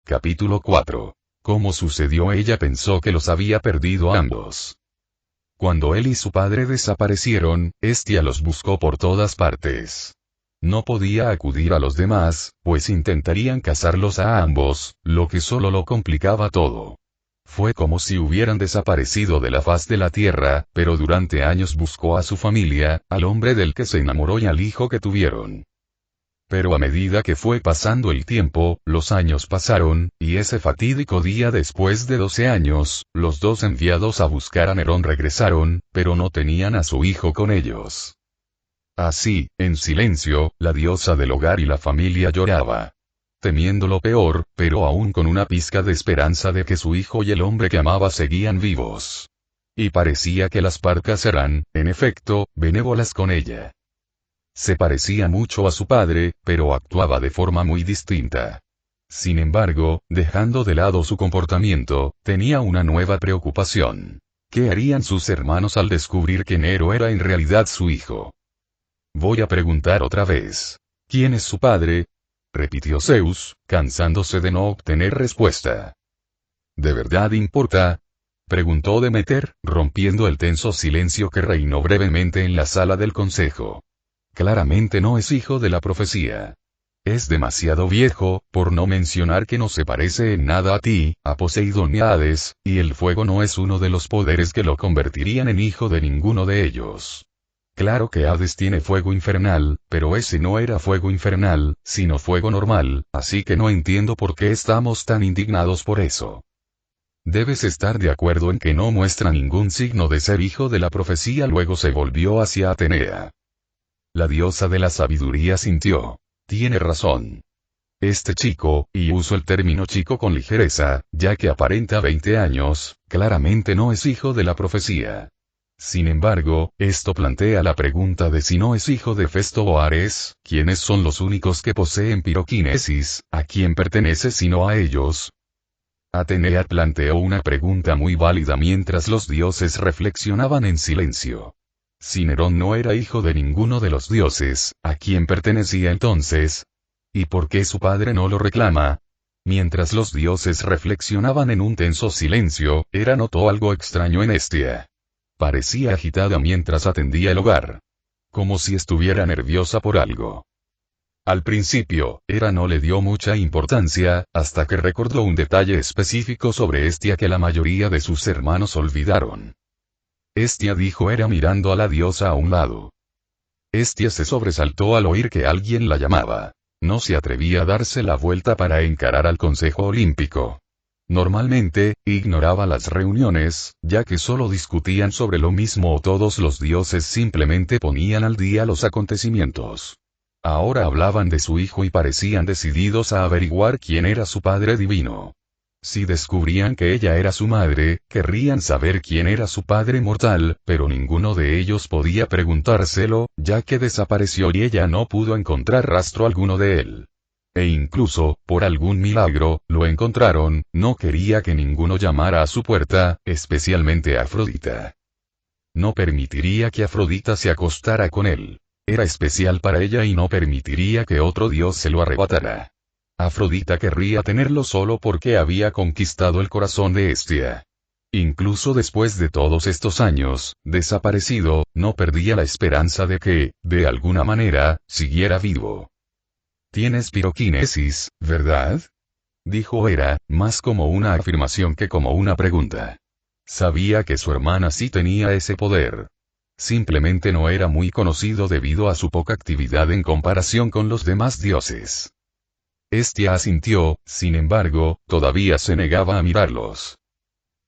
Capítulo 4. ¿Cómo sucedió? Ella pensó que los había perdido a ambos. Cuando él y su padre desaparecieron, Hestia los buscó por todas partes. No podía acudir a los demás, pues intentarían cazarlos a ambos, lo que solo lo complicaba todo. Fue como si hubieran desaparecido de la faz de la tierra, pero durante años buscó a su familia, al hombre del que se enamoró y al hijo que tuvieron. Pero a medida que fue pasando el tiempo, los años pasaron, y ese fatídico día después de 12 años, los dos enviados a buscar a Nerón regresaron, pero no tenían a su hijo con ellos. Así, en silencio, la diosa del hogar y la familia lloraba. Temiendo lo peor, pero aún con una pizca de esperanza de que su hijo y el hombre que amaba seguían vivos. Y parecía que las parcas eran, en efecto, benévolas con ella. Se parecía mucho a su padre, pero actuaba de forma muy distinta. Sin embargo, dejando de lado su comportamiento, tenía una nueva preocupación. ¿Qué harían sus hermanos al descubrir que Nero era en realidad su hijo? Voy a preguntar otra vez. ¿Quién es su padre? Repitió Zeus, cansándose de no obtener respuesta. ¿De verdad importa? Preguntó Demeter, rompiendo el tenso silencio que reinó brevemente en la sala del consejo. Claramente no es hijo de la profecía. Es demasiado viejo, por no mencionar que no se parece en nada a ti, a Poseidón ni a Hades, y el fuego no es uno de los poderes que lo convertirían en hijo de ninguno de ellos. Claro que Hades tiene fuego infernal, pero ese no era fuego infernal, sino fuego normal, así que no entiendo por qué estamos tan indignados por eso. Debes estar de acuerdo en que no muestra ningún signo de ser hijo de la profecía. Luego se volvió hacia Atenea. La diosa de la sabiduría sintió. Tiene razón. Este chico, y uso el término chico con ligereza, ya que aparenta 20 años, claramente no es hijo de la profecía. Sin embargo, esto plantea la pregunta de si no es hijo de Festo o Ares, quienes son los únicos que poseen piroquinesis, ¿a quién pertenece sino a ellos? Atenea planteó una pregunta muy válida mientras los dioses reflexionaban en silencio. Si Nerón no era hijo de ninguno de los dioses, ¿a quién pertenecía entonces? ¿Y por qué su padre no lo reclama? Mientras los dioses reflexionaban en un tenso silencio, Hera notó algo extraño en Hestia. Parecía agitada mientras atendía el hogar. Como si estuviera nerviosa por algo. Al principio, Hera no le dio mucha importancia, hasta que recordó un detalle específico sobre Hestia que la mayoría de sus hermanos olvidaron. Hestia, dijo Hera mirando a la diosa a un lado. Hestia se sobresaltó al oír que alguien la llamaba. No se atrevía a darse la vuelta para encarar al Consejo Olímpico. Normalmente, ignoraba las reuniones, ya que solo discutían sobre lo mismo o todos los dioses simplemente ponían al día los acontecimientos. Ahora hablaban de su hijo y parecían decididos a averiguar quién era su padre divino. Si descubrían que ella era su madre, querrían saber quién era su padre mortal, pero ninguno de ellos podía preguntárselo, ya que desapareció y ella no pudo encontrar rastro alguno de él. E incluso, por algún milagro, lo encontraron, no quería que ninguno llamara a su puerta, especialmente a Afrodita. No permitiría que Afrodita se acostara con él. Era especial para ella y no permitiría que otro dios se lo arrebatara. Afrodita querría tenerlo solo porque había conquistado el corazón de Hestia. Incluso después de todos estos años, desaparecido, no perdía la esperanza de que, de alguna manera, siguiera vivo. Tienes piroquinesis, ¿verdad? Dijo Hera, más como una afirmación que como una pregunta. Sabía que su hermana sí tenía ese poder. Simplemente no era muy conocido debido a su poca actividad en comparación con los demás dioses. Hestia asintió, sin embargo, todavía se negaba a mirarlos.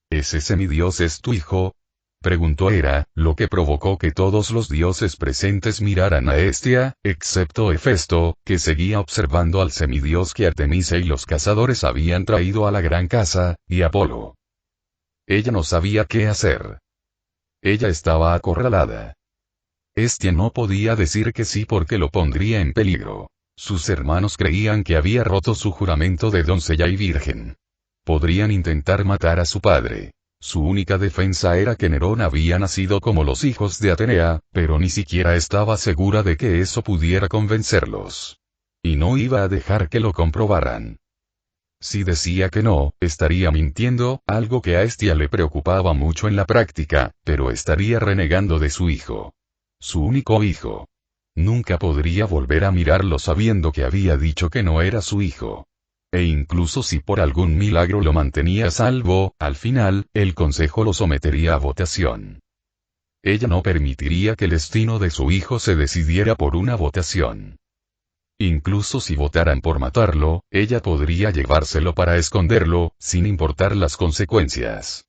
¿Ese semidios es tu hijo? Preguntó Hera, lo que provocó que todos los dioses presentes miraran a Hestia, excepto Hefesto, que seguía observando al semidios que Artemisa y los cazadores habían traído a la gran casa, y Apolo. Ella no sabía qué hacer. Ella estaba acorralada. Hestia no podía decir que sí porque lo pondría en peligro. Sus hermanos creían que había roto su juramento de doncella y virgen. Podrían intentar matar a su padre. Su única defensa era que Nerón había nacido como los hijos de Atenea, pero ni siquiera estaba segura de que eso pudiera convencerlos. Y no iba a dejar que lo comprobaran. Si decía que no, estaría mintiendo, algo que a Hestia le preocupaba mucho en la práctica, pero estaría renegando de su hijo. Su único hijo. Nunca podría volver a mirarlo sabiendo que había dicho que no era su hijo. E incluso si por algún milagro lo mantenía a salvo, al final, el consejo lo sometería a votación. Ella no permitiría que el destino de su hijo se decidiera por una votación. Incluso si votaran por matarlo, ella podría llevárselo para esconderlo, sin importar las consecuencias.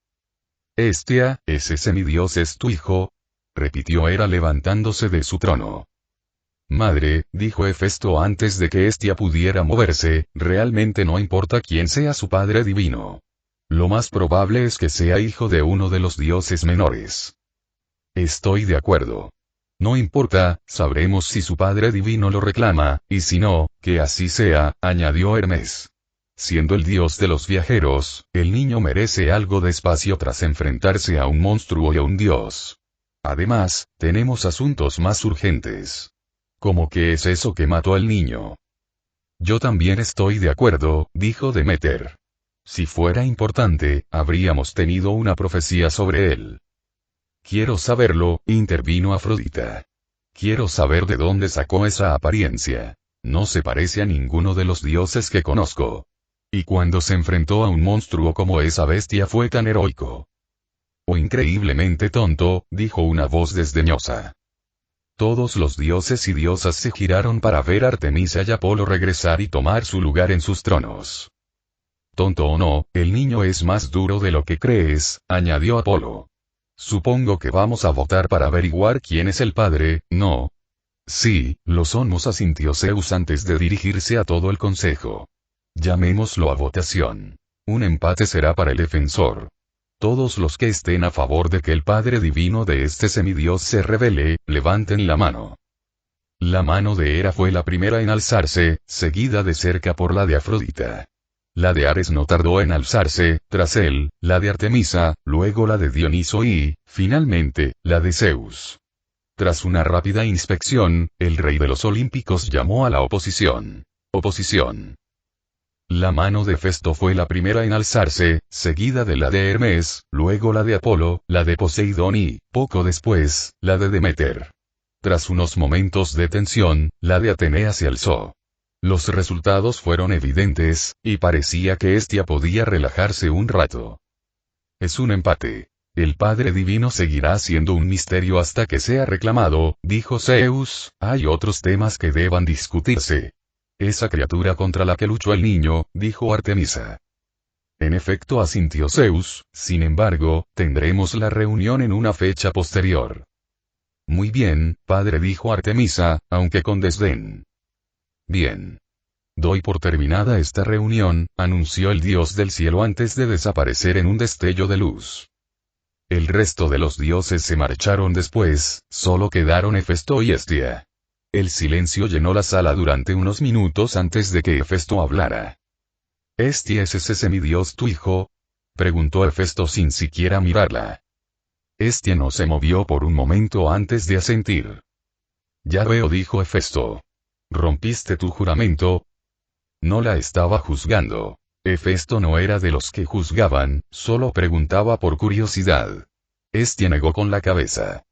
Hestia, ¿ese semidios es tu hijo? Repitió Hera levantándose de su trono. Madre, dijo Hefesto antes de que Hestia pudiera moverse, realmente no importa quién sea su padre divino. Lo más probable es que sea hijo de uno de los dioses menores. Estoy de acuerdo. No importa, sabremos si su padre divino lo reclama, y si no, que así sea, añadió Hermes. Siendo el dios de los viajeros, el niño merece algo de espacio tras enfrentarse a un monstruo y a un dios. Además, tenemos asuntos más urgentes. ¿Cómo que es eso que mató al niño? Yo también estoy de acuerdo, dijo Demeter. Si fuera importante, habríamos tenido una profecía sobre él. Quiero saberlo, intervino Afrodita. Quiero saber de dónde sacó esa apariencia. No se parece a ninguno de los dioses que conozco. Y cuando se enfrentó a un monstruo como esa bestia fue tan heroico. O increíblemente tonto, dijo una voz desdeñosa. Todos los dioses y diosas se giraron para ver a Artemisa y Apolo regresar y tomar su lugar en sus tronos. Tonto o no, el niño es más duro de lo que crees, añadió Apolo. Supongo que vamos a votar para averiguar quién es el padre, ¿no? Sí, lo somos, asintió Zeus antes de dirigirse a todo el consejo. Llamémoslo a votación. Un empate será para el defensor. Todos los que estén a favor de que el padre divino de este semidios se revele, levanten la mano. La mano de Hera fue la primera en alzarse, seguida de cerca por la de Afrodita. La de Ares no tardó en alzarse, tras él, la de Artemisa, luego la de Dioniso y, finalmente, la de Zeus. Tras una rápida inspección, el rey de los olímpicos llamó a la oposición. Oposición. La mano de Festo fue la primera en alzarse, seguida de la de Hermes, luego la de Apolo, la de Poseidón y, poco después, la de Demeter. Tras unos momentos de tensión, la de Atenea se alzó. Los resultados fueron evidentes, y parecía que Hestia podía relajarse un rato. Es un empate. El Padre Divino seguirá siendo un misterio hasta que sea reclamado, dijo Zeus, hay otros temas que deban discutirse. Esa criatura contra la que luchó el niño, dijo Artemisa. En efecto, asintió Zeus, sin embargo, tendremos la reunión en una fecha posterior. Muy bien, padre, dijo Artemisa, aunque con desdén. Bien. Doy por terminada esta reunión, anunció el dios del cielo antes de desaparecer en un destello de luz. El resto de los dioses se marcharon después, solo quedaron Hefesto y Hestia. El silencio llenó la sala durante unos minutos antes de que Hefesto hablara. ¿Hestia es ese semidios tu hijo? Preguntó Hefesto sin siquiera mirarla. Hestia no se movió por un momento antes de asentir. Ya veo, dijo Hefesto. ¿Rompiste tu juramento? No la estaba juzgando. Hefesto no era de los que juzgaban, solo preguntaba por curiosidad. Hestia negó con la cabeza.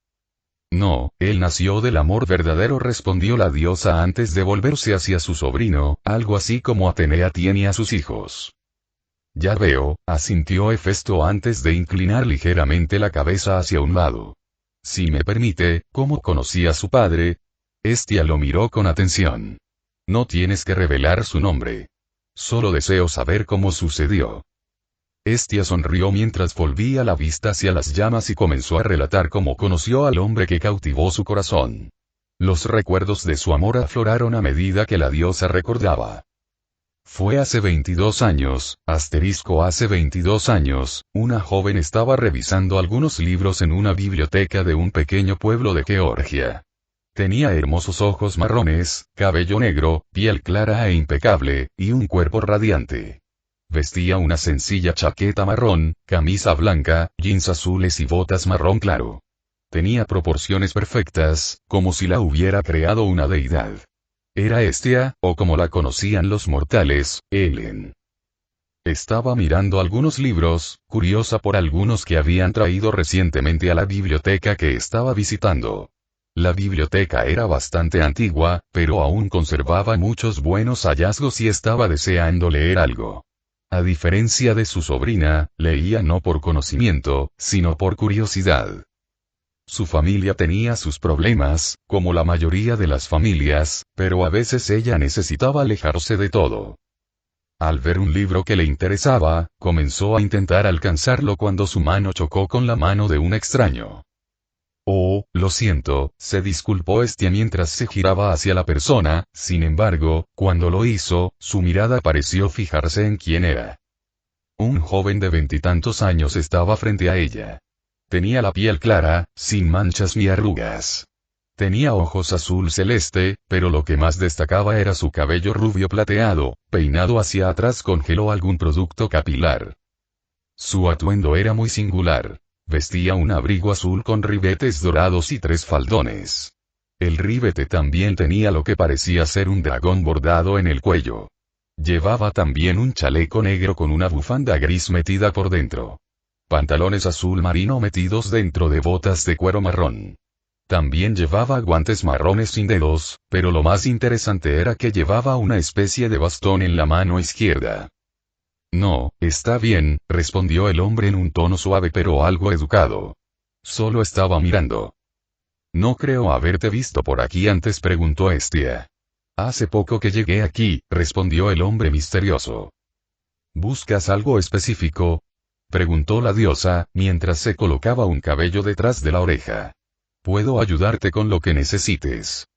No, él nació del amor verdadero, respondió la diosa antes de volverse hacia su sobrino, algo así como Atenea tiene a sus hijos. Ya veo, asintió Hefesto antes de inclinar ligeramente la cabeza hacia un lado. Si me permite, ¿cómo conocí a su padre? Hestia lo miró con atención. No tienes que revelar su nombre. Solo deseo saber cómo sucedió. Hestia sonrió mientras volvía la vista hacia las llamas y comenzó a relatar cómo conoció al hombre que cautivó su corazón. Los recuerdos de su amor afloraron a medida que la diosa recordaba. Fue hace 22 años, hace 22 años, una joven estaba revisando algunos libros en una biblioteca de un pequeño pueblo de Georgia. Tenía hermosos ojos marrones, cabello negro, piel clara e impecable, y un cuerpo radiante. Vestía una sencilla chaqueta marrón, camisa blanca, jeans azules y botas marrón claro. Tenía proporciones perfectas, como si la hubiera creado una deidad. Era Hestia, o como la conocían los mortales, Helen. Estaba mirando algunos libros, curiosa por algunos que habían traído recientemente a la biblioteca que estaba visitando. La biblioteca era bastante antigua, pero aún conservaba muchos buenos hallazgos y estaba deseando leer algo. A diferencia de su sobrina, leía no por conocimiento, sino por curiosidad. Su familia tenía sus problemas, como la mayoría de las familias, pero a veces ella necesitaba alejarse de todo. Al ver un libro que le interesaba, comenzó a intentar alcanzarlo cuando su mano chocó con la mano de un extraño. Oh, lo siento, se disculpó mientras se giraba hacia la persona, sin embargo, cuando lo hizo, su mirada pareció fijarse en quién era. Un joven de 20 años estaba frente a ella. Tenía la piel clara, sin manchas ni arrugas. Tenía ojos azul celeste, pero lo que más destacaba era su cabello rubio plateado, peinado hacia atrás con gel o algún producto capilar. Su atuendo era muy singular. Vestía un abrigo azul con ribetes dorados y 3 faldones. El ribete también tenía lo que parecía ser un dragón bordado en el cuello. Llevaba también un chaleco negro con una bufanda gris metida por dentro. Pantalones azul marino metidos dentro de botas de cuero marrón. También llevaba guantes marrones sin dedos, pero lo más interesante era que llevaba una especie de bastón en la mano izquierda. No, está bien, respondió el hombre en un tono suave pero algo educado. Solo estaba mirando. No creo haberte visto por aquí antes, preguntó Estia. Hace poco que llegué aquí, respondió el hombre misterioso. ¿Buscas algo específico? Preguntó la diosa, mientras se colocaba un cabello detrás de la oreja. Puedo ayudarte con lo que necesites.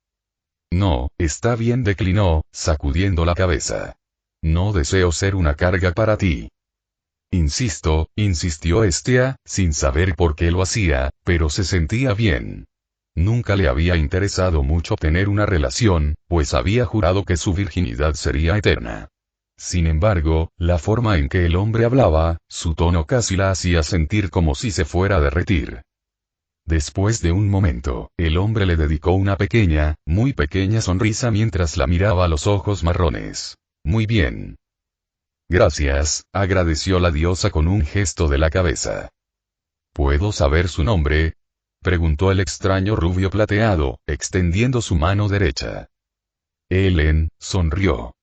No, está bien, declinó, sacudiendo la cabeza. No deseo ser una carga para ti. Insisto, insistió Estia, sin saber por qué lo hacía, pero se sentía bien. Nunca le había interesado mucho tener una relación, pues había jurado que su virginidad sería eterna. Sin embargo, la forma en que el hombre hablaba, su tono casi la hacía sentir como si se fuera a derretir. Después de un momento, el hombre le dedicó una pequeña, muy pequeña sonrisa mientras la miraba a los ojos marrones. Muy bien. Gracias, agradeció la diosa con un gesto de la cabeza. ¿Puedo saber su nombre? Preguntó el extraño rubio plateado, extendiendo su mano derecha. Helen, sonrió.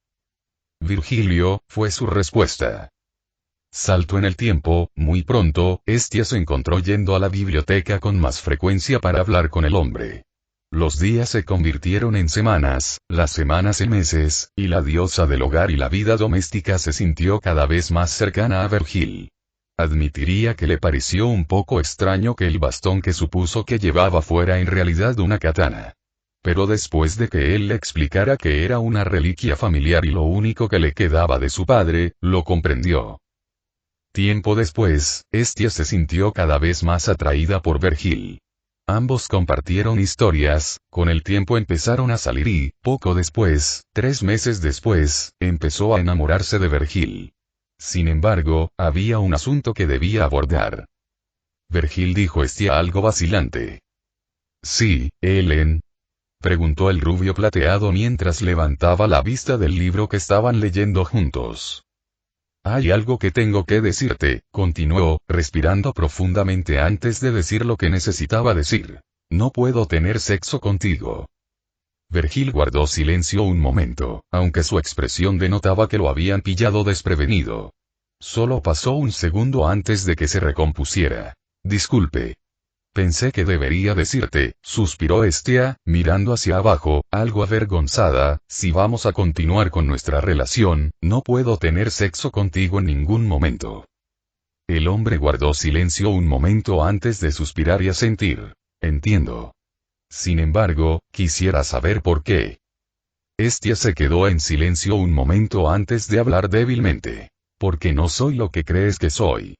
Virgilio, fue su respuesta. Saltó en el tiempo, muy pronto, Estia se encontró yendo a la biblioteca con más frecuencia para hablar con el hombre. Los días se convirtieron en semanas, las semanas en meses, y la diosa del hogar y la vida doméstica se sintió cada vez más cercana a Vergil. Admitiría que le pareció un poco extraño que el bastón que supuso que llevaba fuera en realidad una katana. Pero después de que él le explicara que era una reliquia familiar y lo único que le quedaba de su padre, lo comprendió. Tiempo después, Estia se sintió cada vez más atraída por Vergil. Ambos compartieron historias, con el tiempo empezaron a salir y, poco después, 3 meses después, empezó a enamorarse de Vergil. Sin embargo, había un asunto que debía abordar. Vergil, dijo Estia algo vacilante. Sí, Helen. Preguntó el rubio plateado mientras levantaba la vista del libro que estaban leyendo juntos. Hay algo que tengo que decirte, continuó, respirando profundamente antes de decir lo que necesitaba decir. No puedo tener sexo contigo. Vergil guardó silencio un momento, aunque su expresión denotaba que lo habían pillado desprevenido. Solo pasó un segundo antes de que se recompusiera. Disculpe. Pensé que debería decirte, suspiró Estia, mirando hacia abajo, algo avergonzada, si vamos a continuar con nuestra relación, no puedo tener sexo contigo en ningún momento. El hombre guardó silencio un momento antes de suspirar y asentir. Entiendo. Sin embargo, quisiera saber por qué. Estia se quedó en silencio un momento antes de hablar débilmente. Porque no soy lo que crees que soy.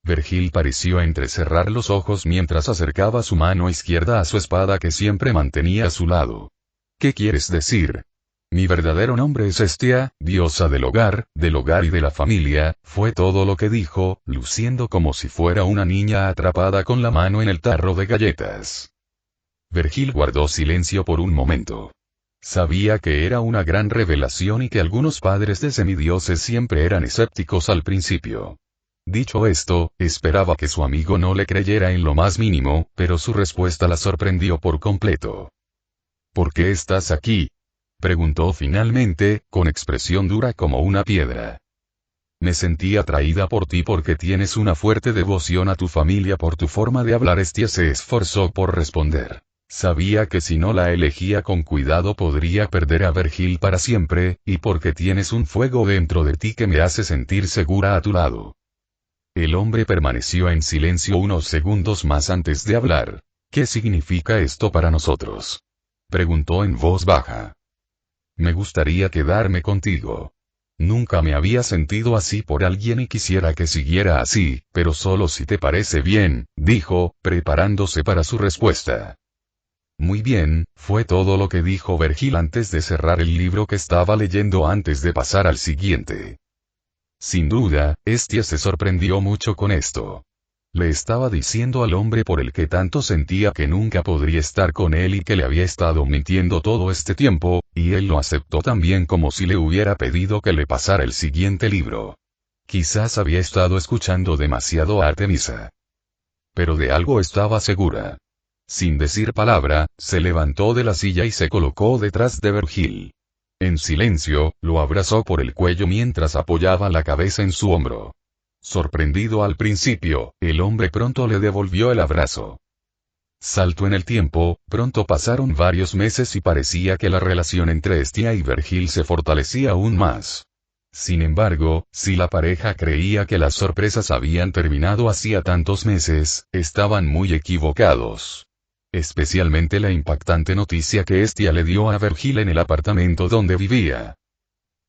Vergil pareció entrecerrar los ojos mientras acercaba su mano izquierda a su espada que siempre mantenía a su lado. ¿Qué quieres decir? Mi verdadero nombre es Estia, diosa del hogar y de la familia, fue todo lo que dijo, luciendo como si fuera una niña atrapada con la mano en el tarro de galletas. Vergil guardó silencio por un momento. Sabía que era una gran revelación y que algunos padres de semidioses siempre eran escépticos al principio. Dicho esto, esperaba que su amigo no le creyera en lo más mínimo, pero su respuesta la sorprendió por completo. ¿Por qué estás aquí?, preguntó finalmente, con expresión dura como una piedra. Me sentí atraída por ti porque tienes una fuerte devoción a tu familia por tu forma de hablar. Estia se esforzó por responder. Sabía que si no la elegía con cuidado podría perder a Vergil para siempre, y porque tienes un fuego dentro de ti que me hace sentir segura a tu lado. El hombre permaneció en silencio unos segundos más antes de hablar. ¿Qué significa esto para nosotros?, preguntó en voz baja. Me gustaría quedarme contigo. Nunca me había sentido así por alguien y quisiera que siguiera así, pero solo si te parece bien, dijo, preparándose para su respuesta. Muy bien, fue todo lo que dijo Vergil antes de cerrar el libro que estaba leyendo antes de pasar al siguiente. Sin duda, Hestia se sorprendió mucho con esto. Le estaba diciendo al hombre por el que tanto sentía que nunca podría estar con él y que le había estado mintiendo todo este tiempo, y él lo aceptó también como si le hubiera pedido que le pasara el siguiente libro. Quizás había estado escuchando demasiado a Artemisa. Pero de algo estaba segura. Sin decir palabra, se levantó de la silla y se colocó detrás de Vergil. En silencio, lo abrazó por el cuello mientras apoyaba la cabeza en su hombro. Sorprendido al principio, el hombre pronto le devolvió el abrazo. Salto en el tiempo, pronto pasaron varios meses y parecía que la relación entre Hestia y Vergil se fortalecía aún más. Sin embargo, si la pareja creía que las sorpresas habían terminado hacía tantos meses, estaban muy equivocados. Especialmente la impactante noticia que Hestia le dio a Vergil en el apartamento donde vivía.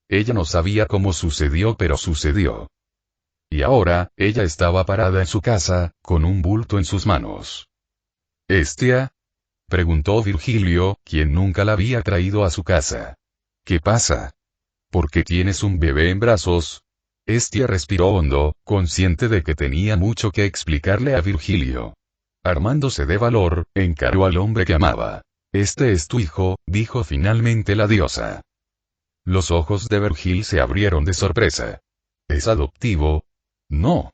Ella no sabía cómo sucedió, pero sucedió. Y ahora, ella estaba parada en su casa, con un bulto en sus manos. ¿Hestia?, preguntó Virgilio, quien nunca la había traído a su casa. ¿Qué pasa? ¿Por qué tienes un bebé en brazos? Hestia respiró hondo, consciente de que tenía mucho que explicarle a Virgilio. Armándose de valor, encaró al hombre que amaba. Este es tu hijo, dijo finalmente la diosa. Los ojos de Vergil se abrieron de sorpresa. ¿Es adoptivo? No.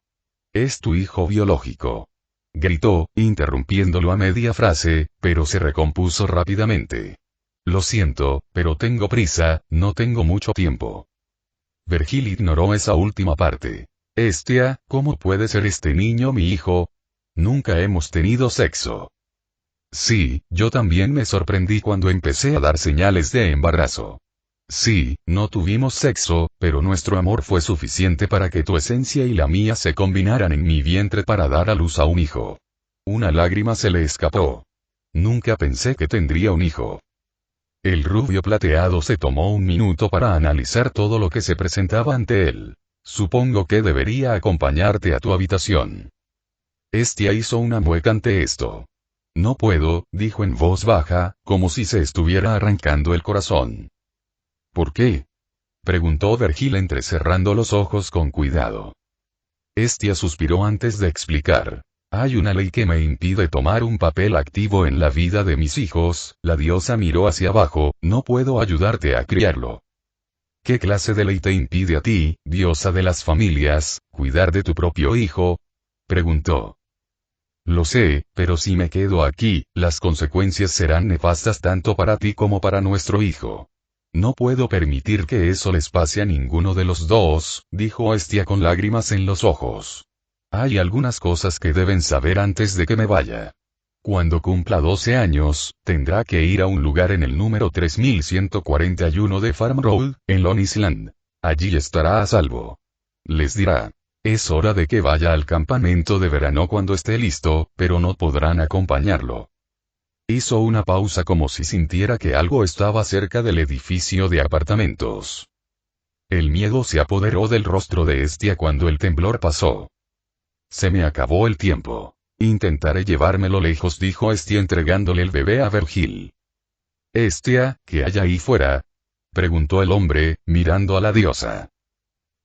Es tu hijo biológico. Gritó, interrumpiéndolo a media frase, pero se recompuso rápidamente. Lo siento, pero tengo prisa, no tengo mucho tiempo. Vergil ignoró esa última parte. Hestia, ¿cómo puede ser este niño mi hijo? Nunca hemos tenido sexo. Sí, yo también me sorprendí cuando empecé a dar señales de embarazo. Sí, no tuvimos sexo, pero nuestro amor fue suficiente para que tu esencia y la mía se combinaran en mi vientre para dar a luz a un hijo. Una lágrima se le escapó. Nunca pensé que tendría un hijo. El rubio plateado se tomó un minuto para analizar todo lo que se presentaba ante él. Supongo que debería acompañarte a tu habitación. Hestia hizo una mueca ante esto. No puedo, dijo en voz baja, como si se estuviera arrancando el corazón. ¿Por qué?, preguntó Vergil entrecerrando los ojos con cuidado. Hestia suspiró antes de explicar. Hay una ley que me impide tomar un papel activo en la vida de mis hijos. La diosa miró hacia abajo, no puedo ayudarte a criarlo. ¿Qué clase de ley te impide a ti, diosa de las familias, cuidar de tu propio hijo?, preguntó. Lo sé, pero si me quedo aquí, las consecuencias serán nefastas tanto para ti como para nuestro hijo. No puedo permitir que eso les pase a ninguno de los dos, dijo Hestia con lágrimas en los ojos. Hay algunas cosas que deben saber antes de que me vaya. Cuando cumpla 12 años, tendrá que ir a un lugar en el número 3141 de Farm Road, en Long Island. Allí estará a salvo. Les dirá. Es hora de que vaya al campamento de verano cuando esté listo, pero no podrán acompañarlo. Hizo una pausa como si sintiera que algo estaba cerca del edificio de apartamentos. El miedo se apoderó del rostro de Hestia cuando el temblor pasó. Se me acabó el tiempo. Intentaré llevármelo lejos, dijo Hestia entregándole el bebé a Vergil. Hestia, ¿qué hay ahí fuera?, preguntó el hombre, mirando a la diosa.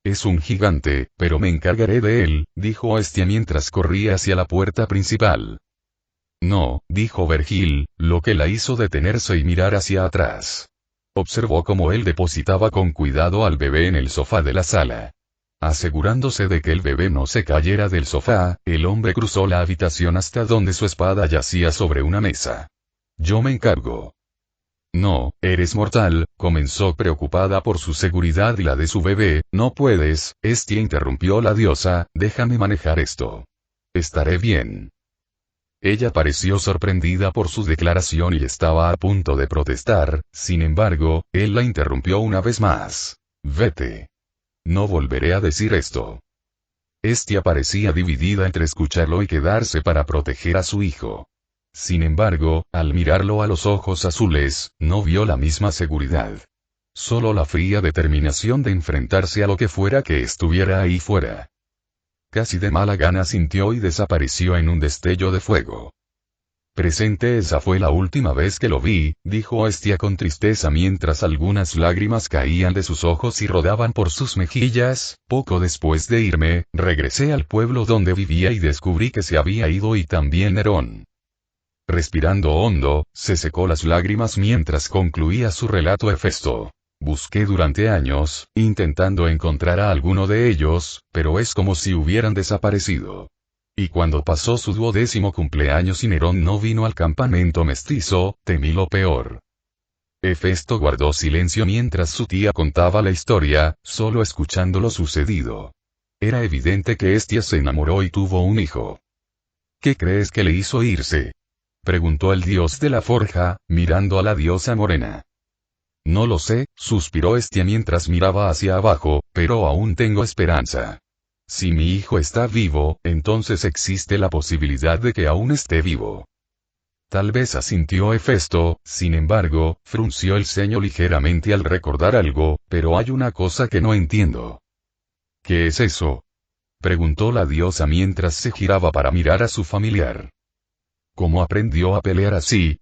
Es un gigante, pero me encargaré de él, dijo Hestia mientras corría hacia la puerta principal. No, dijo Vergil, lo que la hizo detenerse y mirar hacia atrás. Observó cómo él depositaba con cuidado al bebé en el sofá de la sala. Asegurándose de que el bebé no se cayera del sofá, el hombre cruzó la habitación hasta donde su espada yacía sobre una mesa. Yo me encargo. No, eres mortal, comenzó preocupada por su seguridad y la de su bebé. No puedes, Estia, interrumpió la diosa, déjame manejar esto. Estaré bien. Ella pareció sorprendida por su declaración y estaba a punto de protestar, sin embargo, él la interrumpió una vez más. Vete. No volveré a decir esto. Estia parecía dividida entre escucharlo y quedarse para proteger a su hijo. Sin embargo, al mirarlo a los ojos azules, no vio la misma seguridad. Solo la fría determinación de enfrentarse a lo que fuera que estuviera ahí fuera. Casi de mala gana sintió y desapareció en un destello de fuego. Presente, esa fue la última vez que lo vi, dijo Estia con tristeza mientras algunas lágrimas caían de sus ojos y rodaban por sus mejillas. Poco después de irme, regresé al pueblo donde vivía y descubrí que se había ido y también Nerón. Respirando hondo, se secó las lágrimas mientras concluía su relato Hefesto. Busqué durante años, intentando encontrar a alguno de ellos, pero es como si hubieran desaparecido. Y cuando pasó su 12º cumpleaños y Nerón no vino al campamento mestizo, temí lo peor. Hefesto guardó silencio mientras su tía contaba la historia, solo escuchando lo sucedido. Era evidente que Estia se enamoró y tuvo un hijo. ¿Qué crees que le hizo irse?, preguntó el dios de la forja, mirando a la diosa morena. No lo sé, suspiró Estia mientras miraba hacia abajo, pero aún tengo esperanza. Si mi hijo está vivo, entonces existe la posibilidad de que aún esté vivo. Tal vez asintió Hefesto, sin embargo, frunció el ceño ligeramente al recordar algo, pero hay una cosa que no entiendo. ¿Qué es eso?, preguntó la diosa mientras se giraba para mirar a su familiar. ¿Cómo aprendió a pelear así?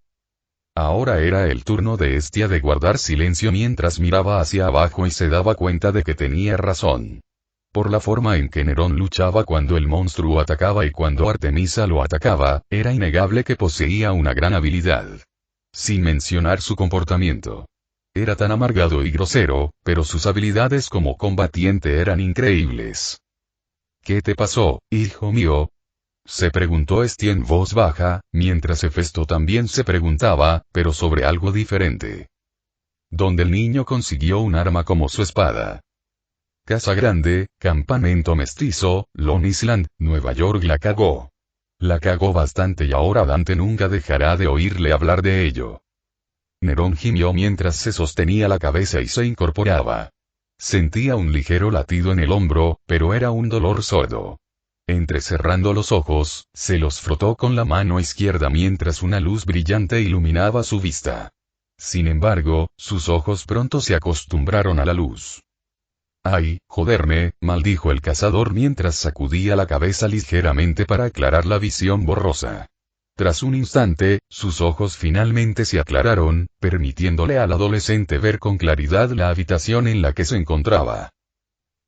Ahora era el turno de Estia de guardar silencio mientras miraba hacia abajo y se daba cuenta de que tenía razón. Por la forma en que Nerón luchaba cuando el monstruo atacaba y cuando Artemisa lo atacaba, era innegable que poseía una gran habilidad. Sin mencionar su comportamiento. Era tan amargado y grosero, pero sus habilidades como combatiente eran increíbles. ¿Qué te pasó, hijo mío?, se preguntó Estia en voz baja, mientras Hefesto también se preguntaba, pero sobre algo diferente. ¿Dónde el niño consiguió un arma como su espada? Casa Grande, campamento mestizo, Long Island, Nueva York. La cagó. La cagó bastante y ahora Dante nunca dejará de oírle hablar de ello. Nerón gimió mientras se sostenía la cabeza y se incorporaba. Sentía un ligero latido en el hombro, pero era un dolor sordo. Entrecerrando los ojos, se los frotó con la mano izquierda mientras una luz brillante iluminaba su vista. Sin embargo, sus ojos pronto se acostumbraron a la luz. ¡Ay, joderme!, maldijo el cazador mientras sacudía la cabeza ligeramente para aclarar la visión borrosa. Tras un instante, sus ojos finalmente se aclararon, permitiéndole al adolescente ver con claridad la habitación en la que se encontraba.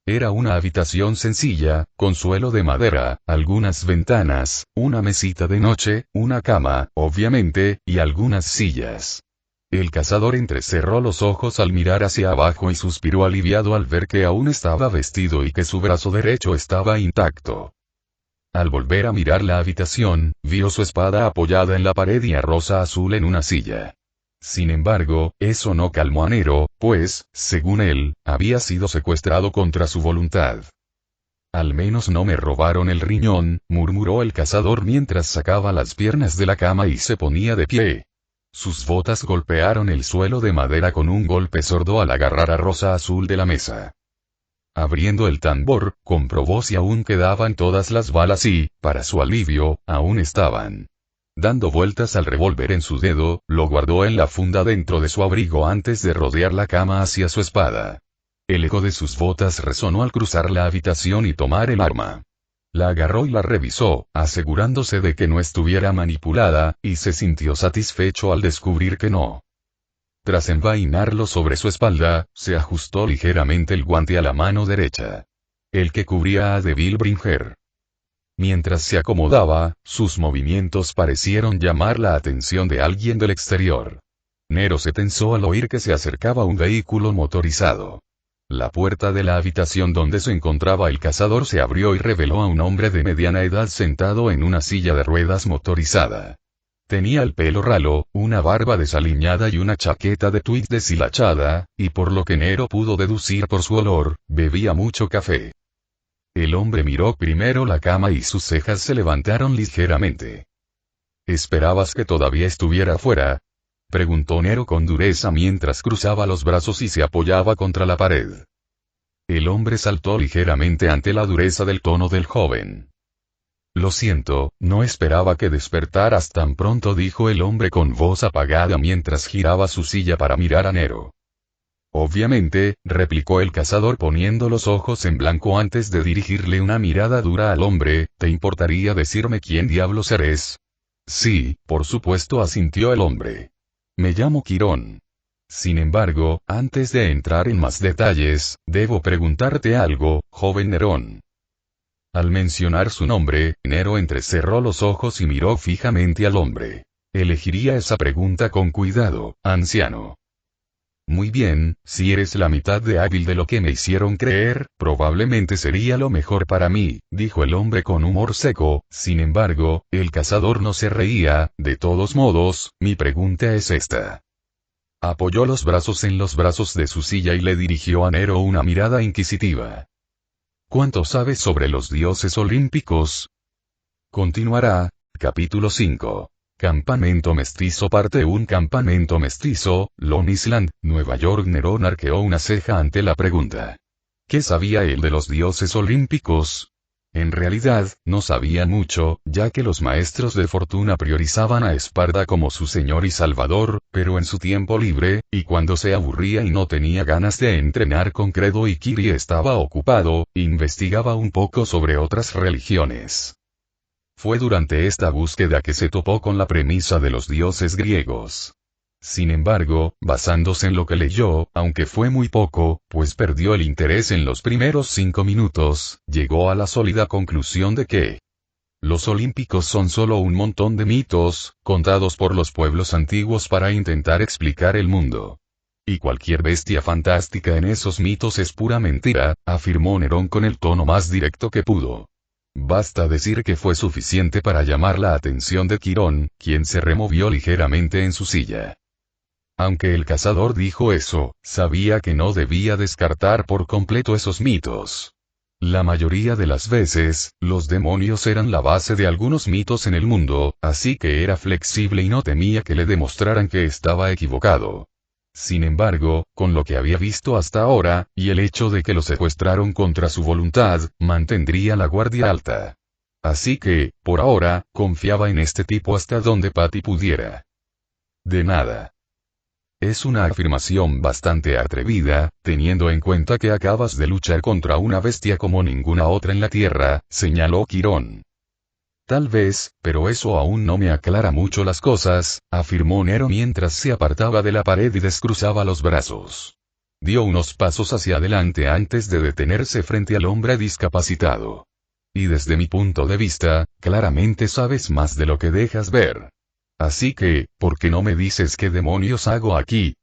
Era una habitación sencilla, con suelo de madera, algunas ventanas, una mesita de noche, una cama, obviamente, y algunas sillas. El cazador entrecerró los ojos al mirar hacia abajo y suspiró aliviado al ver que aún estaba vestido y que su brazo derecho estaba intacto. Al volver a mirar la habitación, vio su espada apoyada en la pared y a Rosa Azul en una silla. Sin embargo, eso no calmó a Nero, pues, según él, había sido secuestrado contra su voluntad. Al menos no me robaron el riñón, murmuró el cazador mientras sacaba las piernas de la cama y se ponía de pie. Sus botas golpearon el suelo de madera con un golpe sordo al agarrar a Rosa Azul de la mesa. Abriendo el tambor, comprobó si aún quedaban todas las balas y, para su alivio, aún estaban. Dando vueltas al revólver en su dedo, lo guardó en la funda dentro de su abrigo antes de rodear la cama hacia su espada. El eco de sus botas resonó al cruzar la habitación y tomar el arma. La agarró y la revisó, asegurándose de que no estuviera manipulada, y se sintió satisfecho al descubrir que no. Tras envainarlo sobre su espalda, se ajustó ligeramente el guante a la mano derecha. El que cubría a Devil Bringer. Mientras se acomodaba, sus movimientos parecieron llamar la atención de alguien del exterior. Nero se tensó al oír que se acercaba un vehículo motorizado. La puerta de la habitación donde se encontraba el cazador se abrió y reveló a un hombre de mediana edad sentado en una silla de ruedas motorizada. Tenía el pelo ralo, una barba desaliñada y una chaqueta de tweed deshilachada, y por lo que Nero pudo deducir por su olor, bebía mucho café. El hombre miró primero la cama y sus cejas se levantaron ligeramente. ¿Esperabas que todavía estuviera fuera?, preguntó Nero con dureza mientras cruzaba los brazos y se apoyaba contra la pared. El hombre saltó ligeramente ante la dureza del tono del joven. Lo siento, no esperaba que despertaras tan pronto, dijo el hombre con voz apagada mientras giraba su silla para mirar a Nero. Obviamente, replicó el cazador poniendo los ojos en blanco antes de dirigirle una mirada dura al hombre. ¿Te importaría decirme quién diablos eres? Sí, por supuesto, asintió el hombre. Me llamo Quirón. Sin embargo, antes de entrar en más detalles, debo preguntarte algo, joven Nerón. Al mencionar su nombre, Nero entrecerró los ojos y miró fijamente al hombre. Elegiría esa pregunta con cuidado, anciano. Muy bien, si eres la mitad de hábil de lo que me hicieron creer, probablemente sería lo mejor para mí, dijo el hombre con humor seco. Sin embargo, el cazador no se reía. De todos modos, mi pregunta es esta. Apoyó los brazos en los brazos de su silla y le dirigió a Nero una mirada inquisitiva. ¿Cuánto sabes sobre los dioses olímpicos? Continuará, capítulo 5. Campamento mestizo parte 1. Campamento mestizo, Long Island, Nueva York. Nerón arqueó una ceja ante la pregunta. ¿Qué sabía él de los dioses olímpicos? En realidad, no sabía mucho, ya que los maestros de fortuna priorizaban a Esparta como su señor y salvador, pero en su tiempo libre, y cuando se aburría y no tenía ganas de entrenar con Credo y Kyrie estaba ocupado, investigaba un poco sobre otras religiones. Fue durante esta búsqueda que se topó con la premisa de los dioses griegos. Sin embargo, basándose en lo que leyó, aunque fue muy poco, pues perdió el interés en los primeros 5 minutos, llegó a la sólida conclusión de que los olímpicos son solo un montón de mitos, contados por los pueblos antiguos para intentar explicar el mundo. Y cualquier bestia fantástica en esos mitos es pura mentira, afirmó Nerón con el tono más directo que pudo. Basta decir que fue suficiente para llamar la atención de Quirón, quien se removió ligeramente en su silla. Aunque el cazador dijo eso, sabía que no debía descartar por completo esos mitos. La mayoría de las veces, los demonios eran la base de algunos mitos en el mundo, así que era flexible y no temía que le demostraran que estaba equivocado. Sin embargo, con lo que había visto hasta ahora, y el hecho de que lo secuestraron contra su voluntad, mantendría la guardia alta. Así que, por ahora, confiaba en este tipo hasta donde Patty pudiera. De nada. Es una afirmación bastante atrevida, teniendo en cuenta que acabas de luchar contra una bestia como ninguna otra en la Tierra, señaló Quirón. Tal vez, pero eso aún no me aclara mucho las cosas, afirmó Nero mientras se apartaba de la pared y descruzaba los brazos. Dio unos pasos hacia adelante antes de detenerse frente al hombre discapacitado. Y desde mi punto de vista, claramente sabes más de lo que dejas ver. Así que, ¿por qué no me dices qué demonios hago aquí?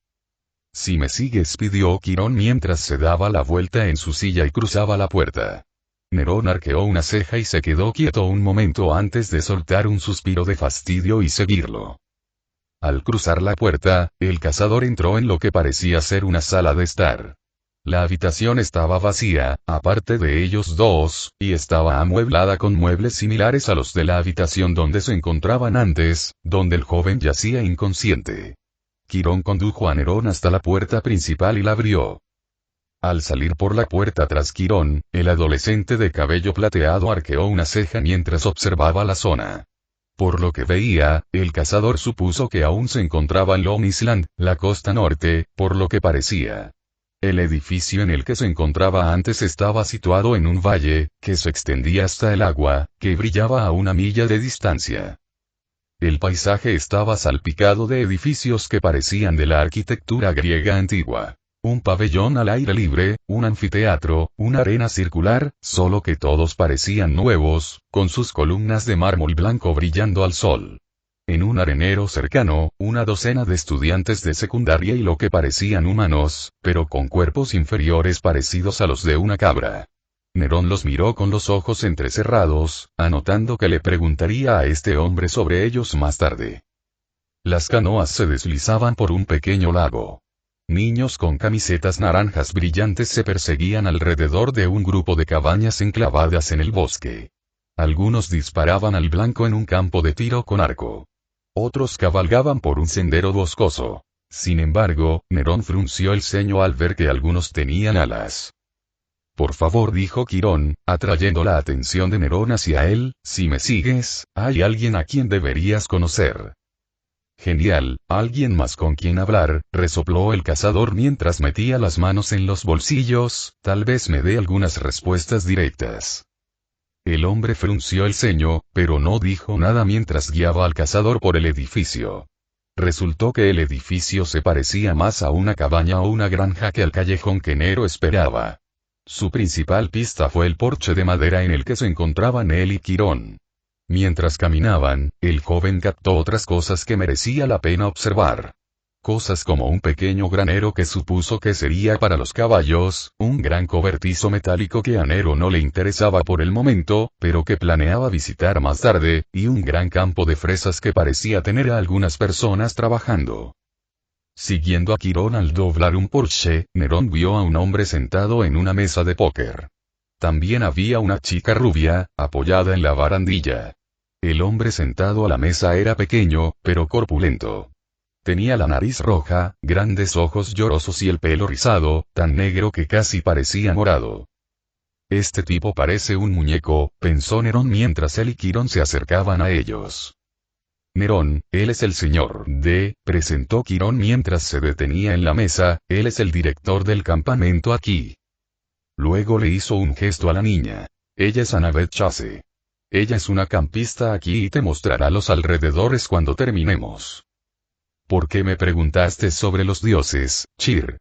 Si me sigues, pidió Quirón mientras se daba la vuelta en su silla y cruzaba la puerta. Nerón arqueó una ceja y se quedó quieto un momento antes de soltar un suspiro de fastidio y seguirlo. Al cruzar la puerta, el cazador entró en lo que parecía ser una sala de estar. La habitación estaba vacía, aparte de ellos dos, y estaba amueblada con muebles similares a los de la habitación donde se encontraban antes, donde el joven yacía inconsciente. Quirón condujo a Nerón hasta la puerta principal y la abrió. Al salir por la puerta tras Quirón, el adolescente de cabello plateado arqueó una ceja mientras observaba la zona. Por lo que veía, el cazador supuso que aún se encontraba en Long Island, la costa norte, por lo que parecía. El edificio en el que se encontraba antes estaba situado en un valle, que se extendía hasta el agua, que brillaba a 1 milla de distancia. El paisaje estaba salpicado de edificios que parecían de la arquitectura griega antigua. Un pabellón al aire libre, un anfiteatro, una arena circular, solo que todos parecían nuevos, con sus columnas de mármol blanco brillando al sol. En un arenero cercano, una docena de estudiantes de secundaria y lo que parecían humanos, pero con cuerpos inferiores parecidos a los de una cabra. Nerón los miró con los ojos entrecerrados, anotando que le preguntaría a este hombre sobre ellos más tarde. Las canoas se deslizaban por un pequeño lago. Niños con camisetas naranjas brillantes se perseguían alrededor de un grupo de cabañas enclavadas en el bosque. Algunos disparaban al blanco en un campo de tiro con arco. Otros cabalgaban por un sendero boscoso. Sin embargo, Nerón frunció el ceño al ver que algunos tenían alas. Por favor, dijo Quirón, atrayendo la atención de Nerón hacia él, si me sigues, hay alguien a quien deberías conocer. Genial, alguien más con quien hablar, resopló el cazador mientras metía las manos en los bolsillos, tal vez me dé algunas respuestas directas. El hombre frunció el ceño, pero no dijo nada mientras guiaba al cazador por el edificio. Resultó que el edificio se parecía más a una cabaña o una granja que al callejón que Nero esperaba. Su principal pista fue el porche de madera en el que se encontraban él y Quirón. Mientras caminaban, el joven captó otras cosas que merecía la pena observar. Cosas como un pequeño granero que supuso que sería para los caballos, un gran cobertizo metálico que a Nero no le interesaba por el momento, pero que planeaba visitar más tarde, y un gran campo de fresas que parecía tener a algunas personas trabajando. Siguiendo a Quirón al doblar un porche, Nerón vio a un hombre sentado en una mesa de póker. También había una chica rubia, apoyada en la barandilla. El hombre sentado a la mesa era pequeño, pero corpulento. Tenía la nariz roja, grandes ojos llorosos y el pelo rizado, tan negro que casi parecía morado. Este tipo parece un muñeco, pensó Nerón mientras él y Quirón se acercaban a ellos. Nerón, él es el señor D, presentó Quirón mientras se detenía en la mesa, él es el director del campamento aquí. Luego le hizo un gesto a la niña. Ella es Annabeth Chase. Ella es una campista aquí y te mostrará los alrededores cuando terminemos. ¿Por qué me preguntaste sobre los dioses, Chir?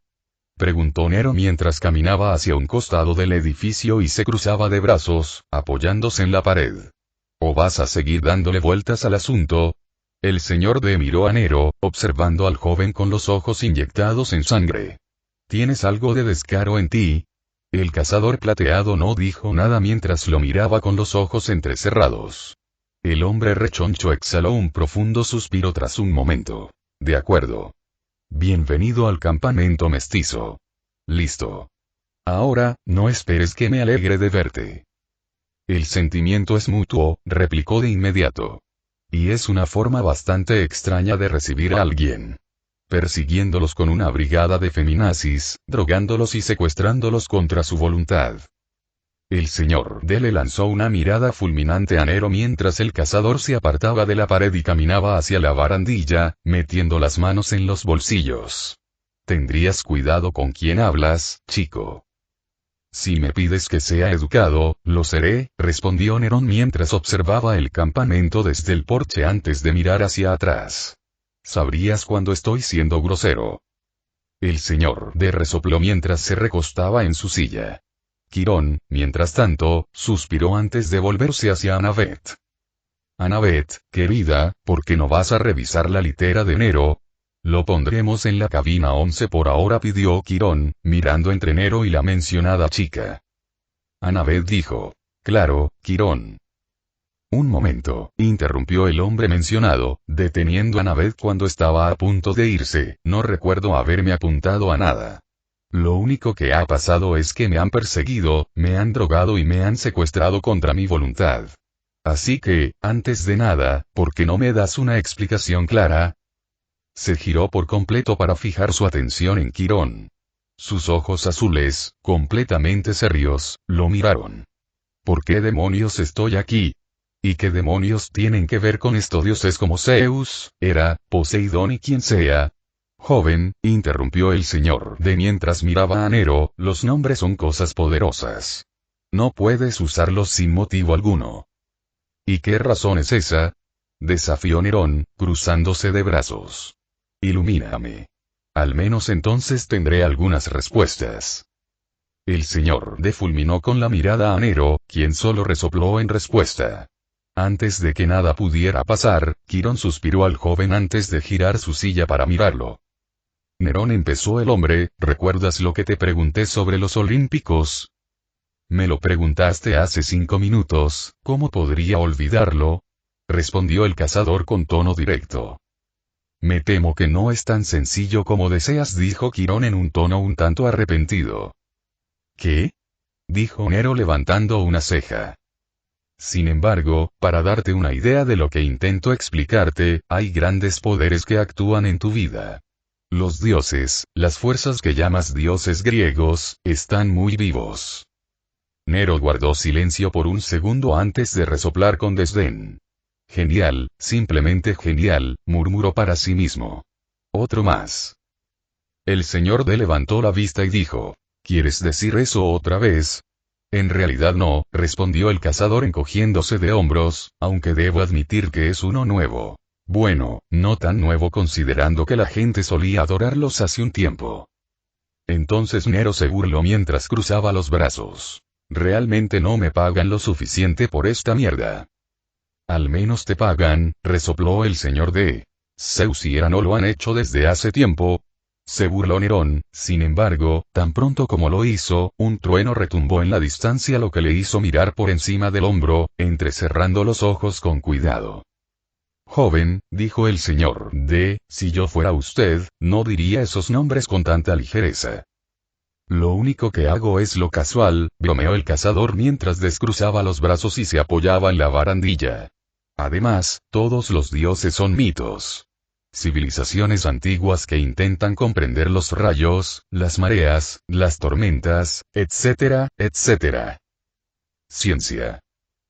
Preguntó Nero mientras caminaba hacia un costado del edificio y se cruzaba de brazos, apoyándose en la pared. ¿O vas a seguir dándole vueltas al asunto? El señor D miró a Nero, observando al joven con los ojos inyectados en sangre. ¿Tienes algo de descaro en ti? El cazador plateado no dijo nada mientras lo miraba con los ojos entrecerrados. El hombre rechoncho exhaló un profundo suspiro tras un momento. De acuerdo. Bienvenido al campamento mestizo. Listo. Ahora, no esperes que me alegre de verte. El sentimiento es mutuo, replicó de inmediato. Y es una forma bastante extraña de recibir a alguien. Persiguiéndolos con una brigada de feminazis, drogándolos y secuestrándolos contra su voluntad. El señor D le lanzó una mirada fulminante a Nero mientras el cazador se apartaba de la pared y caminaba hacia la barandilla, metiendo las manos en los bolsillos. Tendrías cuidado con quién hablas, chico. Si me pides que sea educado, lo seré, respondió Nerón mientras observaba el campamento desde el porche antes de mirar hacia atrás. Sabrías cuando estoy siendo grosero. El señor D resopló mientras se recostaba en su silla. Quirón, mientras tanto, suspiró antes de volverse hacia Annabeth. Annabeth, querida, ¿por qué no vas a revisar la litera de Nero? Lo pondremos en la cabina 11 por ahora, pidió Quirón, mirando entre Nero y la mencionada chica. Annabeth dijo. Claro, Quirón. Un momento, interrumpió el hombre mencionado, deteniendo a Annabeth cuando estaba a punto de irse, no recuerdo haberme apuntado a nada. Lo único que ha pasado es que me han perseguido, me han drogado y me han secuestrado contra mi voluntad. Así que, antes de nada, ¿por qué no me das una explicación clara? Se giró por completo para fijar su atención en Quirón. Sus ojos azules, completamente serios, lo miraron. ¿Por qué demonios estoy aquí? ¿Y qué demonios tienen que ver con estos dioses como Zeus, Hera, Poseidón y quien sea? Joven, interrumpió el señor D mientras miraba a Nero, los nombres son cosas poderosas. No puedes usarlos sin motivo alguno. ¿Y qué razón es esa? Desafió Nerón, cruzándose de brazos. Ilumíname. Al menos entonces tendré algunas respuestas. El señor D fulminó con la mirada a Nero, quien solo resopló en respuesta. Antes de que nada pudiera pasar, Quirón suspiró al joven antes de girar su silla para mirarlo. Nerón, empezó el hombre, ¿recuerdas lo que te pregunté sobre los olímpicos? Me lo preguntaste hace 5 minutos, ¿cómo podría olvidarlo? Respondió el cazador con tono directo. Me temo que no es tan sencillo como deseas, dijo Quirón en un tono un tanto arrepentido. ¿Qué? Dijo Nero levantando una ceja. Sin embargo, para darte una idea de lo que intento explicarte, hay grandes poderes que actúan en tu vida. Los dioses, las fuerzas que llamas dioses griegos, están muy vivos. Nero guardó silencio por un segundo antes de resoplar con desdén. Genial, simplemente genial, murmuró para sí mismo. Otro más. El señor D levantó la vista y dijo, ¿quieres decir eso otra vez? En realidad no, respondió el cazador encogiéndose de hombros, aunque debo admitir que es uno nuevo. Bueno, no tan nuevo considerando que la gente solía adorarlos hace un tiempo. Entonces Nero se burló mientras cruzaba los brazos. Realmente no me pagan lo suficiente por esta mierda. Al menos te pagan, resopló el señor D. Zeus y Hera no lo han hecho desde hace tiempo. Se burló Nerón, sin embargo, tan pronto como lo hizo, un trueno retumbó en la distancia lo que le hizo mirar por encima del hombro, entrecerrando los ojos con cuidado. Joven, dijo el señor D, si yo fuera usted, no diría esos nombres con tanta ligereza. Lo único que hago es lo casual, bromeó el cazador mientras descruzaba los brazos y se apoyaba en la barandilla. Además, todos los dioses son mitos. Civilizaciones antiguas que intentan comprender los rayos, las mareas, las tormentas, etcétera, etcétera. Ciencia.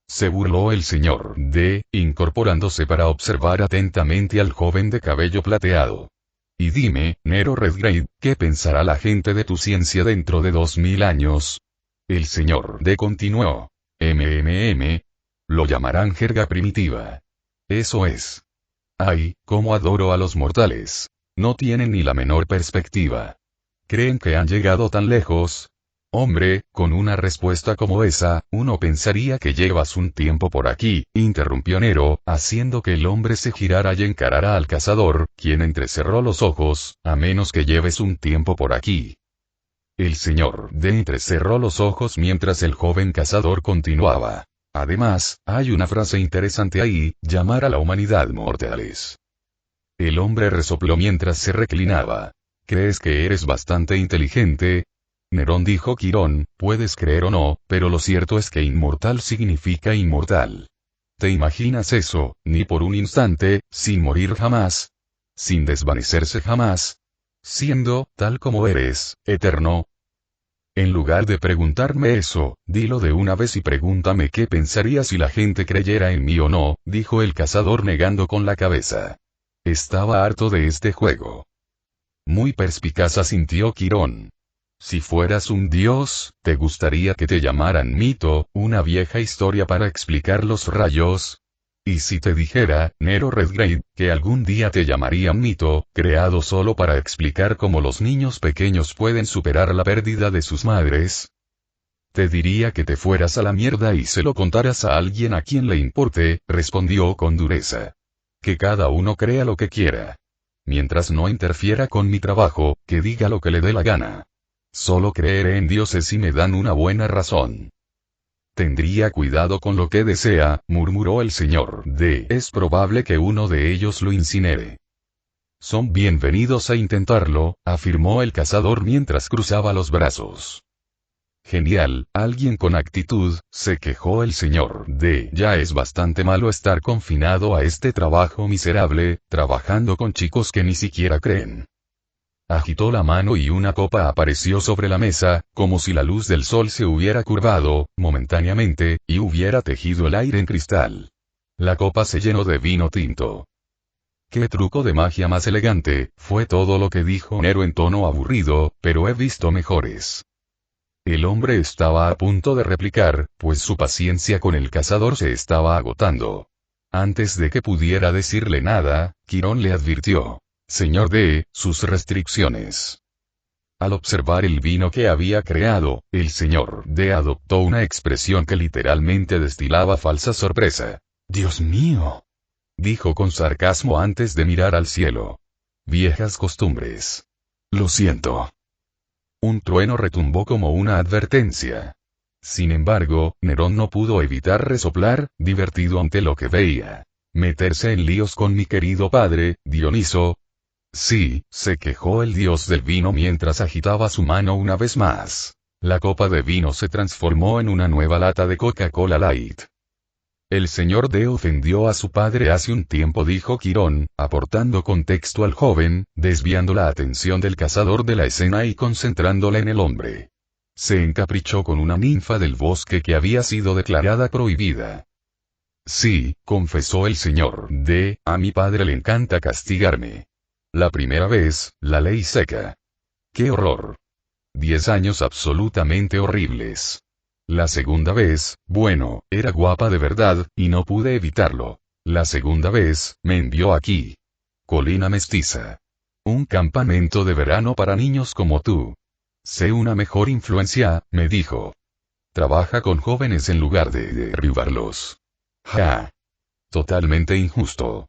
Se burló el señor D, incorporándose para observar atentamente al joven de cabello plateado. Y dime, Nero Redgrave, ¿qué pensará la gente de tu ciencia dentro de 2000 años? El señor D continuó. Lo llamarán jerga primitiva. Eso es. Ay, cómo adoro a los mortales. No tienen ni la menor perspectiva. ¿Creen que han llegado tan lejos? Hombre, con una respuesta como esa, uno pensaría que llevas un tiempo por aquí, interrumpió Nero, haciendo que el hombre se girara y encarara al cazador, quien entrecerró los ojos, a menos que lleves un tiempo por aquí. El señor D entrecerró los ojos mientras el joven cazador continuaba. Además, hay una frase interesante ahí, llamar a la humanidad mortales. El hombre resopló mientras se reclinaba. ¿Crees que eres bastante inteligente? Nerón, dijo Quirón, puedes creer o no, pero lo cierto es que inmortal significa inmortal. ¿Te imaginas eso, ni por un instante, sin morir jamás? Sin desvanecerse jamás. Siendo, tal como eres, eterno. En lugar de preguntarme eso, dilo de una vez y pregúntame qué pensaría si la gente creyera en mí o no, dijo el cazador negando con la cabeza. Estaba harto de este juego. Muy perspicaz, asintió Quirón. Si fueras un dios, ¿te gustaría que te llamaran mito, una vieja historia para explicar los rayos? Y si te dijera, Nero Redgrave, que algún día te llamarían mito, creado solo para explicar cómo los niños pequeños pueden superar la pérdida de sus madres? Te diría que te fueras a la mierda y se lo contaras a alguien a quien le importe, respondió con dureza. Que cada uno crea lo que quiera. Mientras no interfiera con mi trabajo, que diga lo que le dé la gana. Solo creeré en dioses si me dan una buena razón. Tendría cuidado con lo que desea, murmuró el señor D. Es probable que uno de ellos lo incinere. Son bienvenidos a intentarlo, afirmó el cazador mientras cruzaba los brazos. Genial, alguien con actitud, se quejó el señor D. Ya es bastante malo estar confinado a este trabajo miserable, trabajando con chicos que ni siquiera creen. Agitó la mano y una copa apareció sobre la mesa, como si la luz del sol se hubiera curvado, momentáneamente, y hubiera tejido el aire en cristal. La copa se llenó de vino tinto. ¡Qué truco de magia más elegante! Fue todo lo que dijo Nero en tono aburrido, pero he visto mejores. El hombre estaba a punto de replicar, pues su paciencia con el cazador se estaba agotando. Antes de que pudiera decirle nada, Quirón le advirtió. Señor D, sus restricciones. Al observar el vino que había creado, el señor D adoptó una expresión que literalmente destilaba falsa sorpresa. Dios mío, dijo con sarcasmo antes de mirar al cielo. Viejas costumbres. Lo siento. Un trueno retumbó como una advertencia. Sin embargo, Nerón no pudo evitar resoplar, divertido ante lo que veía. ¿Meterse en líos con mi querido padre, Dioniso? Sí, se quejó el dios del vino mientras agitaba su mano una vez más. La copa de vino se transformó en una nueva lata de Coca-Cola Light. El señor D ofendió a su padre hace un tiempo, dijo Quirón, aportando contexto al joven, desviando la atención del cazador de la escena y concentrándola en el hombre. Se encaprichó con una ninfa del bosque que había sido declarada prohibida. Sí, confesó el señor D, a mi padre le encanta castigarme. La primera vez, la ley seca. ¡Qué horror! 10 años absolutamente horribles. La segunda vez, bueno, era guapa de verdad, y no pude evitarlo. La segunda vez, me envió aquí. Colina Mestiza. Un campamento de verano para niños como tú. Sé una mejor influencia, me dijo. Trabaja con jóvenes en lugar de derribarlos. Ja. Totalmente injusto.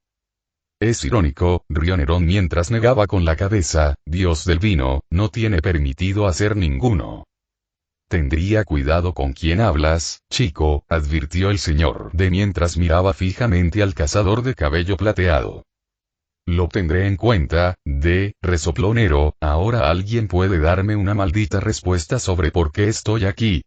Es irónico, rió Nerón mientras negaba con la cabeza, Dios del vino, no tiene permitido hacer ninguno. Tendría cuidado con quién hablas, chico, advirtió el señor D mientras miraba fijamente al cazador de cabello plateado. Lo tendré en cuenta, D, resopló Nero, ahora alguien puede darme una maldita respuesta sobre por qué estoy aquí.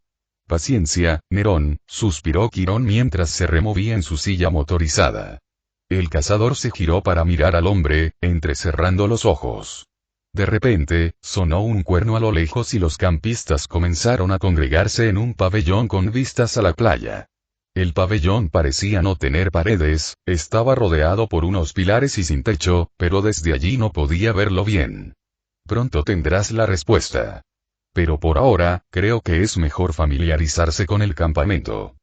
Paciencia, Nerón, suspiró Quirón mientras se removía en su silla motorizada. El cazador se giró para mirar al hombre, entrecerrando los ojos. De repente, sonó un cuerno a lo lejos y los campistas comenzaron a congregarse en un pabellón con vistas a la playa. El pabellón parecía no tener paredes, estaba rodeado por unos pilares y sin techo, pero desde allí no podía verlo bien. Pronto tendrás la respuesta. Pero por ahora, creo que es mejor familiarizarse con el campamento.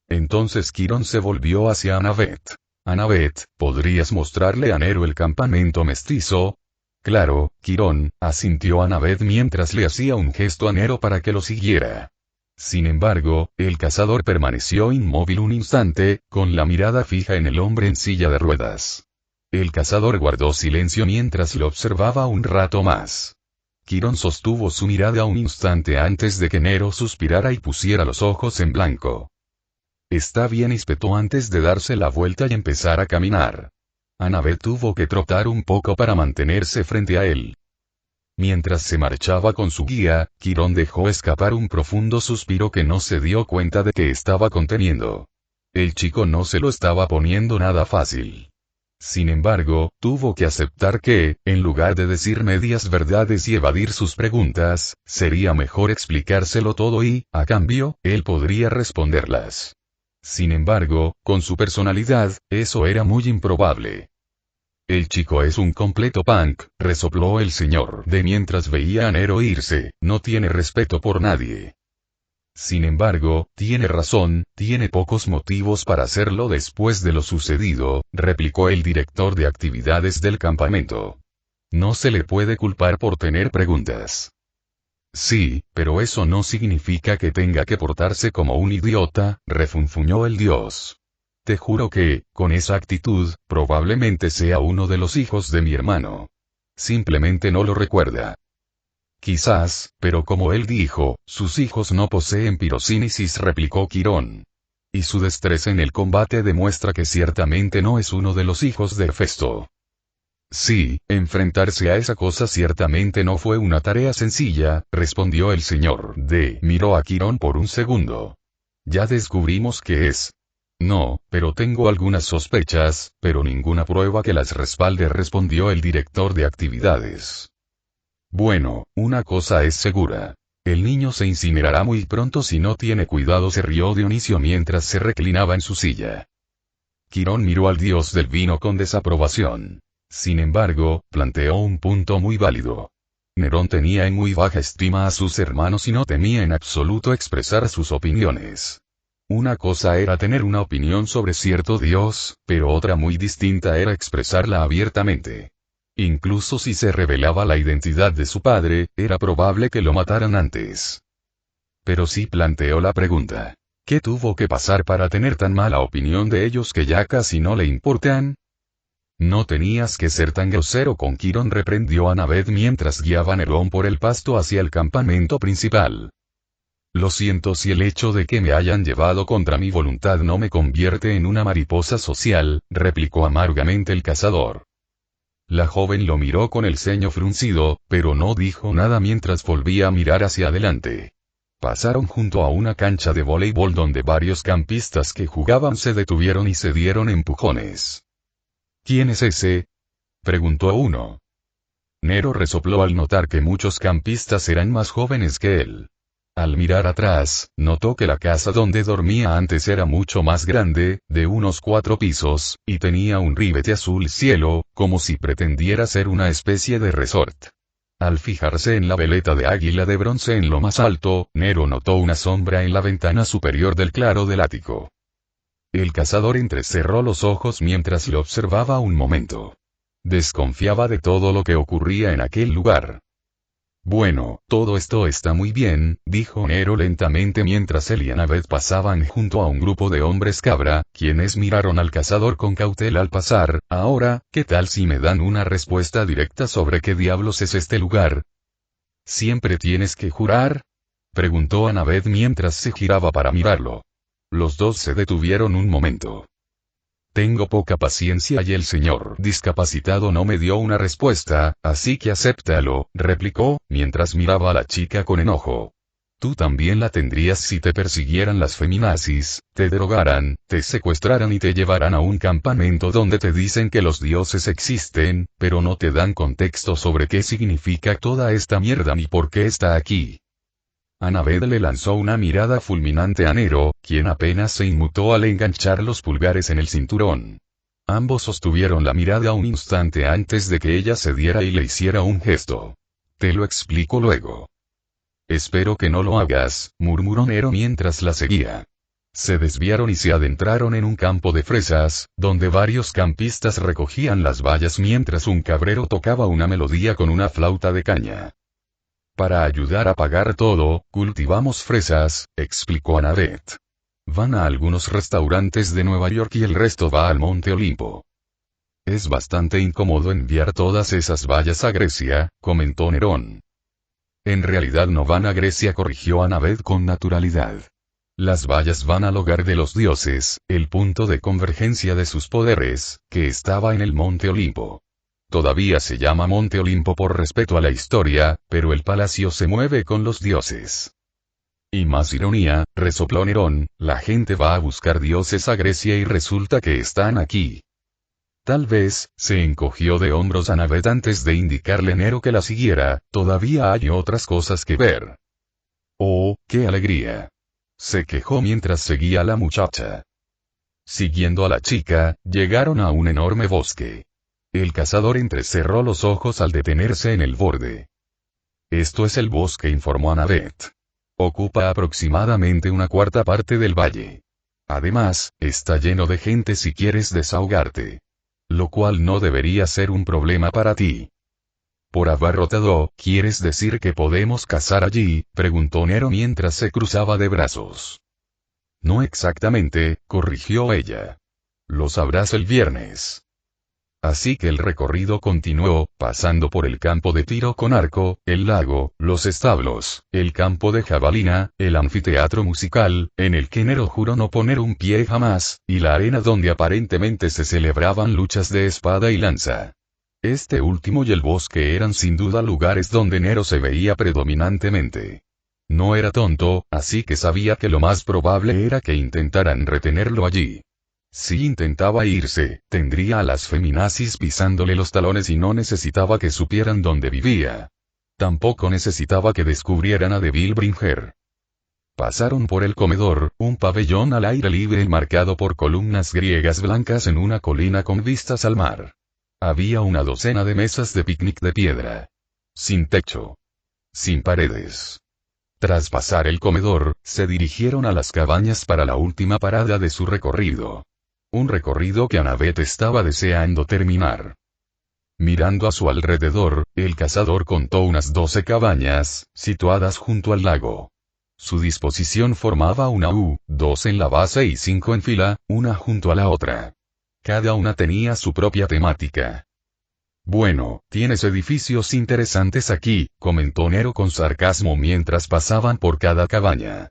Entonces Quirón se volvió hacia Annabeth. Annabeth, ¿podrías mostrarle a Nero el campamento mestizo? Claro, Quirón, asintió Annabeth mientras le hacía un gesto a Nero para que lo siguiera. Sin embargo, el cazador permaneció inmóvil un instante, con la mirada fija en el hombre en silla de ruedas. El cazador guardó silencio mientras lo observaba un rato más. Quirón sostuvo su mirada un instante antes de que Nero suspirara y pusiera los ojos en blanco. Está bien, espetó antes de darse la vuelta y empezar a caminar. Annabeth tuvo que trotar un poco para mantenerse frente a él. Mientras se marchaba con su guía, Quirón dejó escapar un profundo suspiro que no se dio cuenta de que estaba conteniendo. El chico no se lo estaba poniendo nada fácil. Sin embargo, tuvo que aceptar que, en lugar de decir medias verdades y evadir sus preguntas, sería mejor explicárselo todo y, a cambio, él podría responderlas. Sin embargo, con su personalidad, eso era muy improbable. El chico es un completo punk, resopló el señor D mientras veía a Nero irse, no tiene respeto por nadie. Sin embargo, tiene razón, tiene pocos motivos para hacerlo después de lo sucedido, replicó el director de actividades del campamento. No se le puede culpar por tener preguntas. Sí, pero eso no significa que tenga que portarse como un idiota, refunfuñó el dios. Te juro que, con esa actitud, probablemente sea uno de los hijos de mi hermano. Simplemente no lo recuerda. Quizás, pero como él dijo, sus hijos no poseen pirocínesis, replicó Quirón. Y su destreza en el combate demuestra que ciertamente no es uno de los hijos de Hefesto. Sí, enfrentarse a esa cosa ciertamente no fue una tarea sencilla, respondió el señor D. Miró a Quirón por un segundo. Ya descubrimos que es. No, pero tengo algunas sospechas, pero ninguna prueba que las respalde, respondió el director de actividades. Bueno, una cosa es segura. El niño se incinerará muy pronto si no tiene cuidado, se rió Dionisio mientras se reclinaba en su silla. Quirón miró al dios del vino con desaprobación. Sin embargo, planteó un punto muy válido. Nerón tenía en muy baja estima a sus hermanos y no temía en absoluto expresar sus opiniones. Una cosa era tener una opinión sobre cierto dios, pero otra muy distinta era expresarla abiertamente. Incluso si se revelaba la identidad de su padre, era probable que lo mataran antes. Pero sí planteó la pregunta. ¿Qué tuvo que pasar para tener tan mala opinión de ellos que ya casi no le importan? No tenías que ser tan grosero con Quirón, reprendió Annabeth mientras guiaba a Nerón por el pasto hacia el campamento principal. Lo siento si el hecho de que me hayan llevado contra mi voluntad no me convierte en una mariposa social, replicó amargamente el cazador. La joven lo miró con el ceño fruncido, pero no dijo nada mientras volvía a mirar hacia adelante. Pasaron junto a una cancha de voleibol donde varios campistas que jugaban se detuvieron y se dieron empujones. ¿Quién es ese?, preguntó uno. Nero resopló al notar que muchos campistas eran más jóvenes que él. Al mirar atrás, notó que la casa donde dormía antes era mucho más grande, de unos 4 pisos, y tenía un ribete azul cielo, como si pretendiera ser una especie de resort. Al fijarse en la veleta de águila de bronce en lo más alto, Nero notó una sombra en la ventana superior del claro del ático. El cazador entrecerró los ojos mientras lo observaba un momento. Desconfiaba de todo lo que ocurría en aquel lugar. Bueno, todo esto está muy bien, dijo Nero lentamente mientras él y Annabeth pasaban junto a un grupo de hombres cabra, quienes miraron al cazador con cautela al pasar. Ahora, ¿qué tal si me dan una respuesta directa sobre qué diablos es este lugar? ¿Siempre tienes que jurar?, preguntó Annabeth mientras se giraba para mirarlo. Los dos se detuvieron un momento. Tengo poca paciencia y el señor discapacitado no me dio una respuesta, así que acéptalo, replicó, mientras miraba a la chica con enojo. Tú también la tendrías si te persiguieran las feminazis, te drogaran, te secuestraran y te llevaran a un campamento donde te dicen que los dioses existen, pero no te dan contexto sobre qué significa toda esta mierda ni por qué está aquí. Annabeth le lanzó una mirada fulminante a Nero, quien apenas se inmutó al enganchar los pulgares en el cinturón. Ambos sostuvieron la mirada un instante antes de que ella cediera y le hiciera un gesto. Te lo explico luego. Espero que no lo hagas, murmuró Nero mientras la seguía. Se desviaron y se adentraron en un campo de fresas, donde varios campistas recogían las bayas mientras un cabrero tocaba una melodía con una flauta de caña. Para ayudar a pagar todo, cultivamos fresas, explicó Annabeth. Van a algunos restaurantes de Nueva York y el resto va al Monte Olimpo. Es bastante incómodo enviar todas esas bayas a Grecia, comentó Nerón. En realidad no van a Grecia, corrigió Annabeth con naturalidad. Las bayas van al hogar de los dioses, el punto de convergencia de sus poderes, que estaba en el Monte Olimpo. Todavía se llama Monte Olimpo por respeto a la historia, pero el palacio se mueve con los dioses. Y más ironía, resopló Nerón, la gente va a buscar dioses a Grecia y resulta que están aquí. Tal vez, se encogió de hombros Annabeth antes de indicarle a Nero que la siguiera, todavía hay otras cosas que ver. Oh, qué alegría. Se quejó mientras seguía a la muchacha. Siguiendo a la chica, llegaron a un enorme bosque. El cazador entrecerró los ojos al detenerse en el borde. Esto es el bosque, informó Annabeth. Ocupa aproximadamente 1/4 parte del valle. Además, está lleno de gente si quieres desahogarte. Lo cual no debería ser un problema para ti. Por abarrotado, ¿quieres decir que podemos cazar allí?, preguntó Nero mientras se cruzaba de brazos. No exactamente, corrigió ella. Lo sabrás el viernes. Así que el recorrido continuó, pasando por el campo de tiro con arco, el lago, los establos, el campo de jabalina, el anfiteatro musical, en el que Nero juró no poner un pie jamás, y la arena donde aparentemente se celebraban luchas de espada y lanza. Este último y el bosque eran sin duda lugares donde Nero se veía predominantemente. No era tonto, así que sabía que lo más probable era que intentaran retenerlo allí. Si intentaba irse, tendría a las feminazis pisándole los talones y no necesitaba que supieran dónde vivía. Tampoco necesitaba que descubrieran a Devil Bringer. Pasaron por el comedor, un pabellón al aire libre marcado por columnas griegas blancas en una colina con vistas al mar. Había una docena de mesas de picnic de piedra. Sin techo. Sin paredes. Tras pasar el comedor, se dirigieron a las cabañas para la última parada de su recorrido. Un recorrido que Annabeth estaba deseando terminar. Mirando a su alrededor, el cazador contó unas 12 cabañas, situadas junto al lago. Su disposición formaba una U, 2 en la base y 5 en fila, una junto a la otra. Cada una tenía su propia temática. Bueno, tienes edificios interesantes aquí, comentó Nero con sarcasmo mientras pasaban por cada cabaña.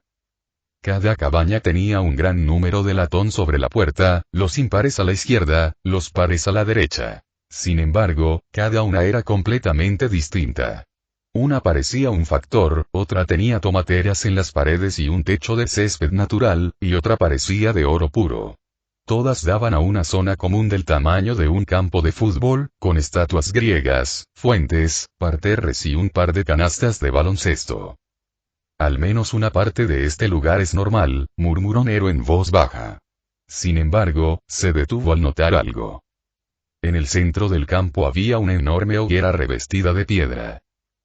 Cada cabaña tenía un gran número de latón sobre la puerta, los impares a la izquierda, los pares a la derecha. Sin embargo, cada una era completamente distinta. Una parecía un factor, otra tenía tomateras en las paredes y un techo de césped natural, y otra parecía de oro puro. Todas daban a una zona común del tamaño de un campo de fútbol, con estatuas griegas, fuentes, parterres y un par de canastas de baloncesto. Al menos una parte de este lugar es normal, murmuró Nero en voz baja. Sin embargo, se detuvo al notar algo. En el centro del campo había una enorme hoguera revestida de piedra.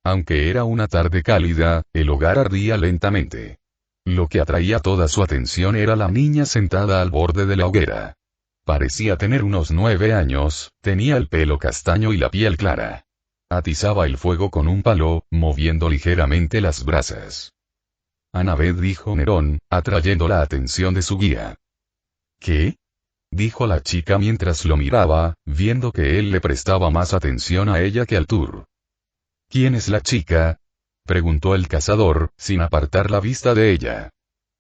Aunque era una tarde cálida, el hogar ardía lentamente. Lo que atraía toda su atención era la niña sentada al borde de la hoguera. Parecía tener unos 9 años, tenía el pelo castaño y la piel clara. Atizaba el fuego con un palo, moviendo ligeramente las brasas. Annabeth, dijo Nerón, atrayendo la atención de su guía. ¿Qué? Dijo la chica mientras lo miraba, viendo que él le prestaba más atención a ella que al tour. ¿Quién es la chica? Preguntó el cazador, sin apartar la vista de ella.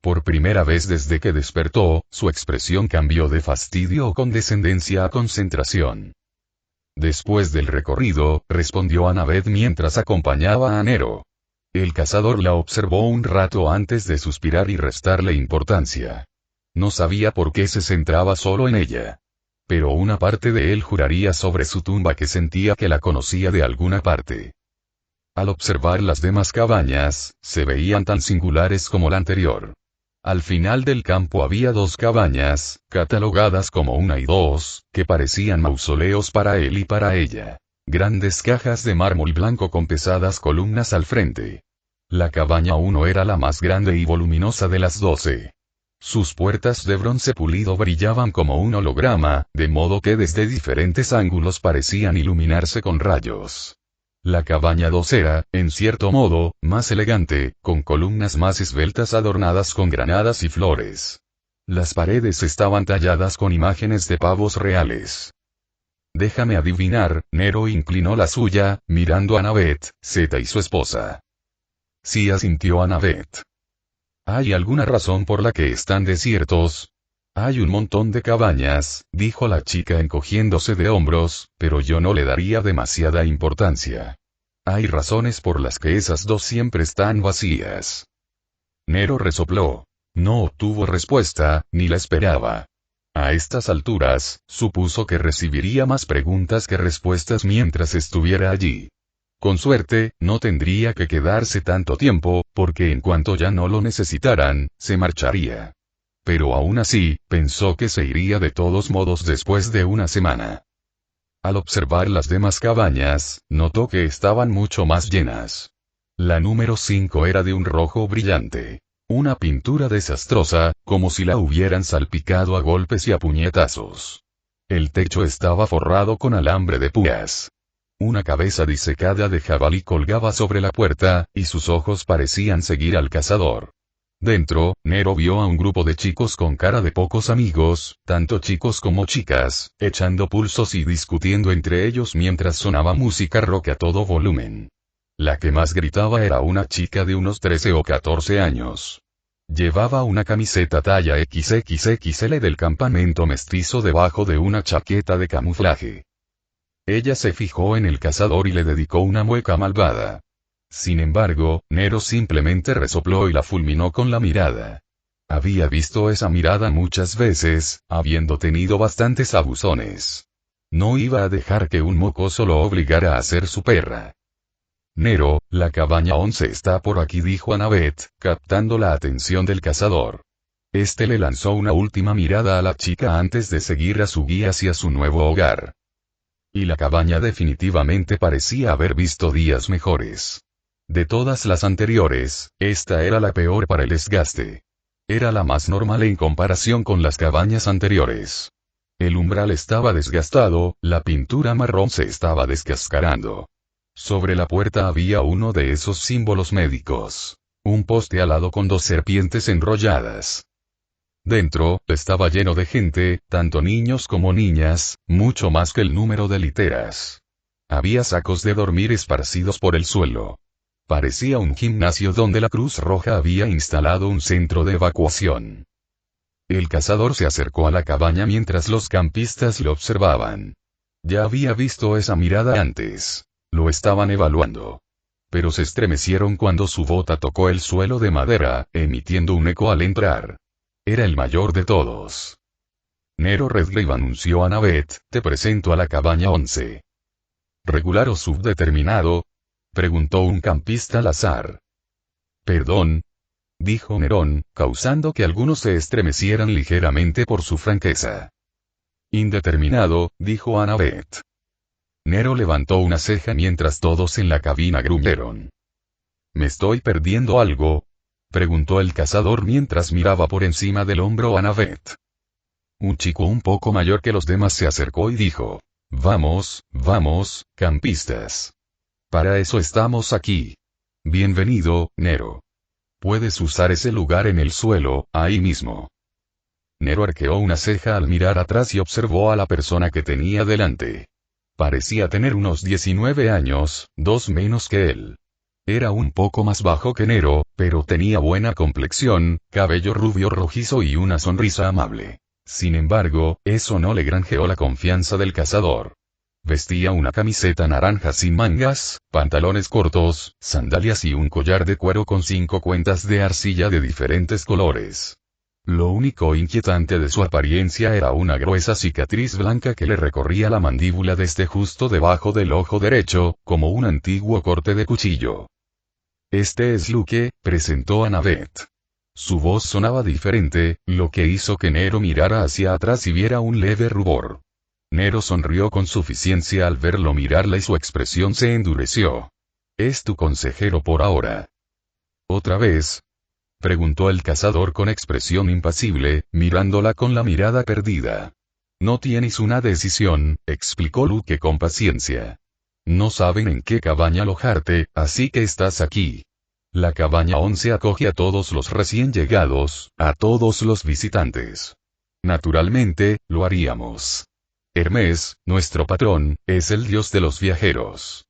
Por primera vez desde que despertó, su expresión cambió de fastidio o condescendencia a concentración. Después del recorrido, respondió Annabeth mientras acompañaba a Nero. El cazador la observó un rato antes de suspirar y restarle importancia. No sabía por qué se centraba solo en ella. Pero una parte de él juraría sobre su tumba que sentía que la conocía de alguna parte. Al observar las demás cabañas, se veían tan singulares como la anterior. Al final del campo había 2 cabañas, catalogadas como 1 y 2, que parecían mausoleos para él y para ella. Grandes cajas de mármol blanco con pesadas columnas al frente. La cabaña 1 era la más grande y voluminosa de las 12. Sus puertas de bronce pulido brillaban como un holograma, de modo que desde diferentes ángulos parecían iluminarse con rayos. La cabaña 2 era, en cierto modo, más elegante, con columnas más esbeltas adornadas con granadas y flores. Las paredes estaban talladas con imágenes de pavos reales. Déjame adivinar, Nero inclinó la suya, mirando a Annabeth, Zeta y su esposa. Sí, asintió Annabeth. ¿Hay alguna razón por la que están desiertos? Hay un montón de cabañas, dijo la chica encogiéndose de hombros, pero yo no le daría demasiada importancia. Hay razones por las que esas 2 siempre están vacías. Nero resopló. No obtuvo respuesta, ni la esperaba. A estas alturas, supuso que recibiría más preguntas que respuestas mientras estuviera allí. Con suerte, no tendría que quedarse tanto tiempo, porque en cuanto ya no lo necesitaran, se marcharía. Pero aún así, pensó que se iría de todos modos después de una semana. Al observar las demás cabañas, notó que estaban mucho más llenas. La número 5 era de un rojo brillante. Una pintura desastrosa, como si la hubieran salpicado a golpes y a puñetazos. El techo estaba forrado con alambre de púas. Una cabeza disecada de jabalí colgaba sobre la puerta, y sus ojos parecían seguir al cazador. Dentro, Nero vio a un grupo de chicos con cara de pocos amigos, tanto chicos como chicas, echando pulsos y discutiendo entre ellos mientras sonaba música rock a todo volumen. La que más gritaba era una chica de unos 13 o 14 años. Llevaba una camiseta talla XXXL del campamento mestizo debajo de una chaqueta de camuflaje. Ella se fijó en el cazador y le dedicó una mueca malvada. Sin embargo, Nero simplemente resopló y la fulminó con la mirada. Había visto esa mirada muchas veces, habiendo tenido bastantes abusones. No iba a dejar que un mocoso lo obligara a ser su perra. Nero, la cabaña 11 está por aquí, dijo Annabeth, captando la atención del cazador. Este le lanzó una última mirada a la chica antes de seguir a su guía hacia su nuevo hogar. Y la cabaña definitivamente parecía haber visto días mejores. De todas las anteriores, esta era la peor para el desgaste. Era la más normal en comparación con las cabañas anteriores. El umbral estaba desgastado, la pintura marrón se estaba descascarando. Sobre la puerta había uno de esos símbolos médicos. Un poste alado con 2 serpientes enrolladas. Dentro, estaba lleno de gente, tanto niños como niñas, mucho más que el número de literas. Había sacos de dormir esparcidos por el suelo. Parecía un gimnasio donde la Cruz Roja había instalado un centro de evacuación. El cazador se acercó a la cabaña mientras los campistas lo observaban. Ya había visto esa mirada antes. Lo estaban evaluando. Pero se estremecieron cuando su bota tocó el suelo de madera, emitiendo un eco al entrar. Era el mayor de todos. Nero Redgrave anunció a Nabet, te presento a la cabaña 11. ¿Regular o subdeterminado? Preguntó un campista al azar. Perdón, dijo Nerón, causando que algunos se estremecieran ligeramente por su franqueza. Indeterminado, dijo Annabeth. Nero levantó una ceja mientras todos en la cabina gruñeron. ¿Me estoy perdiendo algo? Preguntó el cazador mientras miraba por encima del hombro a Annabeth. Un chico un poco mayor que los demás se acercó y dijo, vamos, vamos, campistas. Para eso estamos aquí. Bienvenido, Nero. Puedes usar ese lugar en el suelo, ahí mismo. Nero arqueó una ceja al mirar atrás y observó a la persona que tenía delante. Parecía tener unos 19 años, 2 menos que él. Era un poco más bajo que Nero, pero tenía buena complexión, cabello rubio rojizo y una sonrisa amable. Sin embargo, eso no le granjeó la confianza del cazador. Vestía una camiseta naranja sin mangas, pantalones cortos, sandalias y un collar de cuero con 5 cuentas de arcilla de diferentes colores. Lo único inquietante de su apariencia era una gruesa cicatriz blanca que le recorría la mandíbula desde justo debajo del ojo derecho, como un antiguo corte de cuchillo. Este es Luke, presentó Annabeth. Su voz sonaba diferente, lo que hizo que Nero mirara hacia atrás y viera un leve rubor. Nero sonrió con suficiencia al verlo mirarla y su expresión se endureció. Es tu consejero por ahora. ¿Otra vez? Preguntó el cazador con expresión impasible, mirándola con la mirada perdida. No tienes una decisión, explicó Luke con paciencia. No saben en qué cabaña alojarte, así que estás aquí. La cabaña 11 acoge a todos los recién llegados, a todos los visitantes. Naturalmente, lo haríamos. Hermes, nuestro patrón, es el dios de los viajeros.